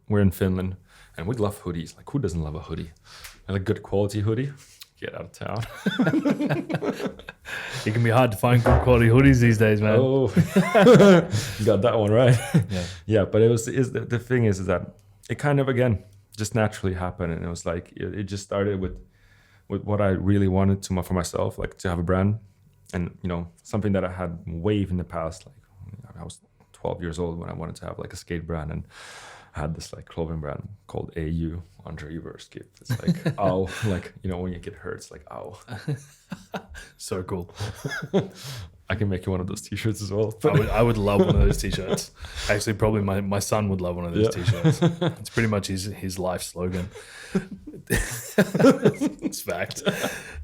we're in Finland and we love hoodies. Like, who doesn't love a hoodie? And a good quality hoodie, get out of town. It can be hard to find good quality hoodies these days, man. Oh, you got that one right. Yeah. But the thing is that it kind of, again, just naturally happened, and it was like it just started with what I really wanted for myself, like to have a brand, and something that I had way in the past. Like, I was 12 years old when I wanted to have like a skate brand, and I had this like clothing brand called AU, Andrey Uverskiy. It's like, ow, like, when you get hurt, it's like, ow. So cool. I can make you one of those t-shirts as well. I would love one of those t-shirts. Actually, probably my son would love one of those t-shirts. It's pretty much his life slogan. It's fact.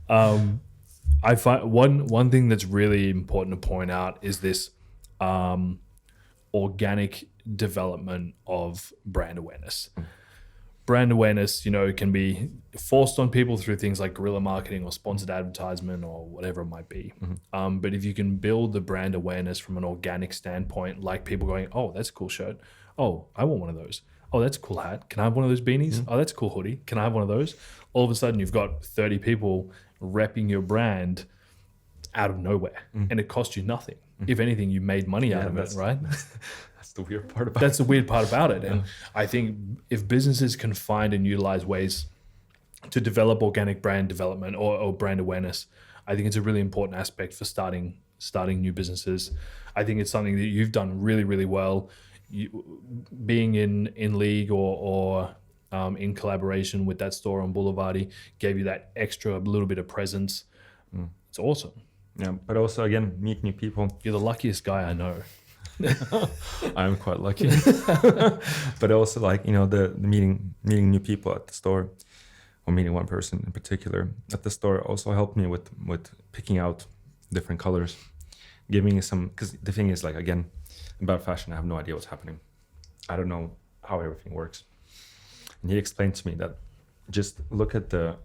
I find one thing that's really important to point out is this organic development of brand awareness. brand awareness, can be forced on people through things like guerrilla marketing or sponsored advertisement or whatever it might be. But if you can build the brand awareness from an organic standpoint, like people going, oh, that's a cool shirt. Oh, I want one of those. Oh, that's a cool hat. Can I have one of those beanies? Oh, that's a cool hoodie. Can I have one of those? All of a sudden, you've got 30 people repping your brand out of nowhere, and it cost you nothing. If anything, you made money out of it, right? That's the weird part about That's the weird part about it. And I think if businesses can find and utilize ways to develop organic brand development or brand awareness, I think it's a really important aspect for starting new businesses. I think it's something that you've done really, really well. Being in league or in collaboration with that store on Boulevardy gave you that extra little bit of presence. It's awesome. Yeah, but also again, meet new people. You're the luckiest guy I know. I'm quite lucky. But also the meeting new people at the store, or meeting one person in particular at the store, also helped me with picking out different colors, giving me some, because the thing is, like, again, about fashion, I have no idea what's happening. I don't know how everything works. And he explained to me that just look at the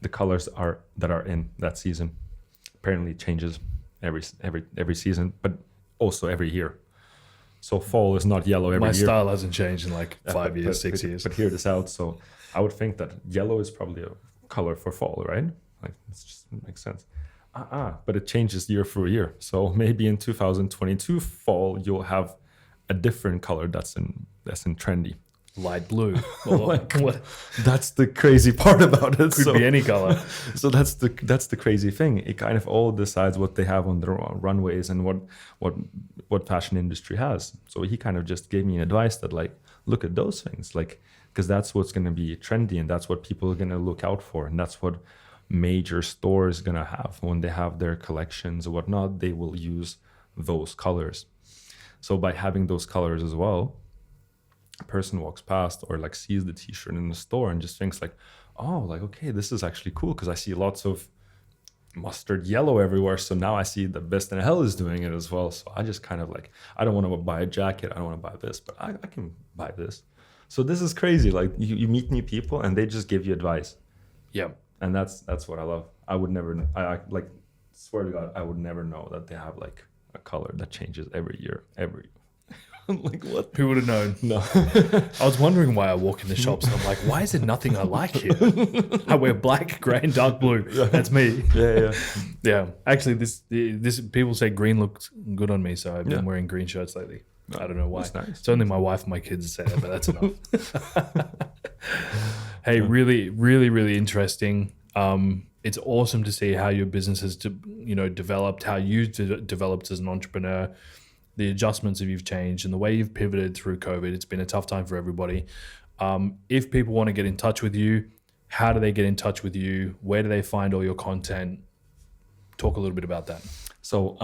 colors that are in that season. Apparently it changes every season, but also every year. So fall is not yellow every year. My style hasn't changed in like 5 years, 6 years. But hear this out. So I would think that yellow is probably a color for fall, right? Like, it just makes sense. But it changes year for year. So maybe in 2022 fall, you'll have a different color that's in trendy. Light blue. Or what? That's the crazy part about it. Could be any color. So that's the crazy thing. It kind of all decides what they have on their runways and what fashion industry has. So he kind of just gave me advice that, like, look at those things, like, because that's what's going to be trendy and that's what people are going to look out for, and that's what major stores going to have when they have their collections or whatnot. They will use those colors. So by having those colors as well, a person walks past or like sees the t-shirt in the store and just thinks like, oh, like, okay, this is actually cool because I see lots of mustard yellow everywhere. So now I see that Best in Hell is doing it as well. So I just kind of like, I don't want to buy a jacket. I don't want to buy this, but I can buy this. So this is crazy. Like you meet new people and they just give you advice. Yeah. And that's what I love. I would never, I like, swear to God, I would never know that they have like a color that changes every year. Like, what? Who would have known? No. I was wondering why I walk in the shops and I'm like, why is there nothing I like here? I wear black, grey, and dark blue. That's me. Yeah. Actually, this people say green looks good on me, so I've been wearing green shirts lately. I don't know why. That's nice. It's only my wife and my kids that say that, but that's enough. Hey, really, really, really interesting. It's awesome to see how your business has, developed, how you've developed as an entrepreneur, the adjustments that you've changed, and the way you've pivoted through COVID. It's been a tough time for everybody. If people want to get in touch with you, how do they get in touch with you? Where do they find all your content? Talk a little bit about that. So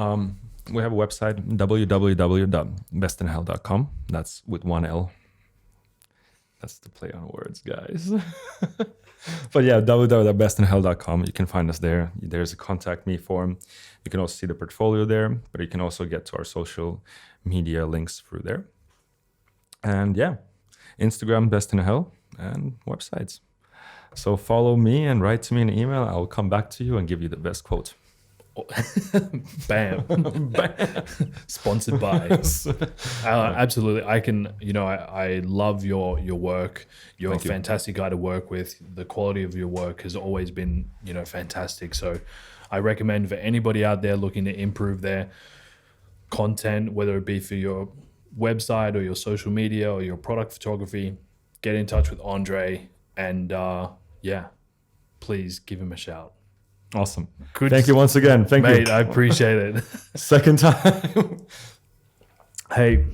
we have a website, www.bestinhell.com. That's with one L. That's the play on words, guys. But yeah, www.bestinhell.com. You can find us there. There's a contact me form. You can also see the portfolio there, but you can also get to our social media links through there. And yeah, Instagram, Best in Hell, and websites. So follow me and write to me an email. I'll come back to you and give you the best quote. Bam. Sponsored by. Absolutely. I can, I love your work. You're a fantastic guy to work with. The quality of your work has always been, fantastic. So I recommend for anybody out there looking to improve their content, whether it be for your website or your social media or your product photography, get in touch with Andrey and please give him a shout. Awesome. Thank you once again. Thank you. Mate, I appreciate it. Second time. Hey,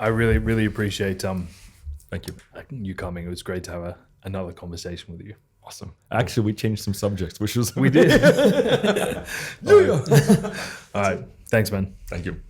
I really, really appreciate thank you coming. It was great to have another conversation with you. Awesome. Actually, we changed some subjects, which was... We did. All right. Thanks, man. Thank you.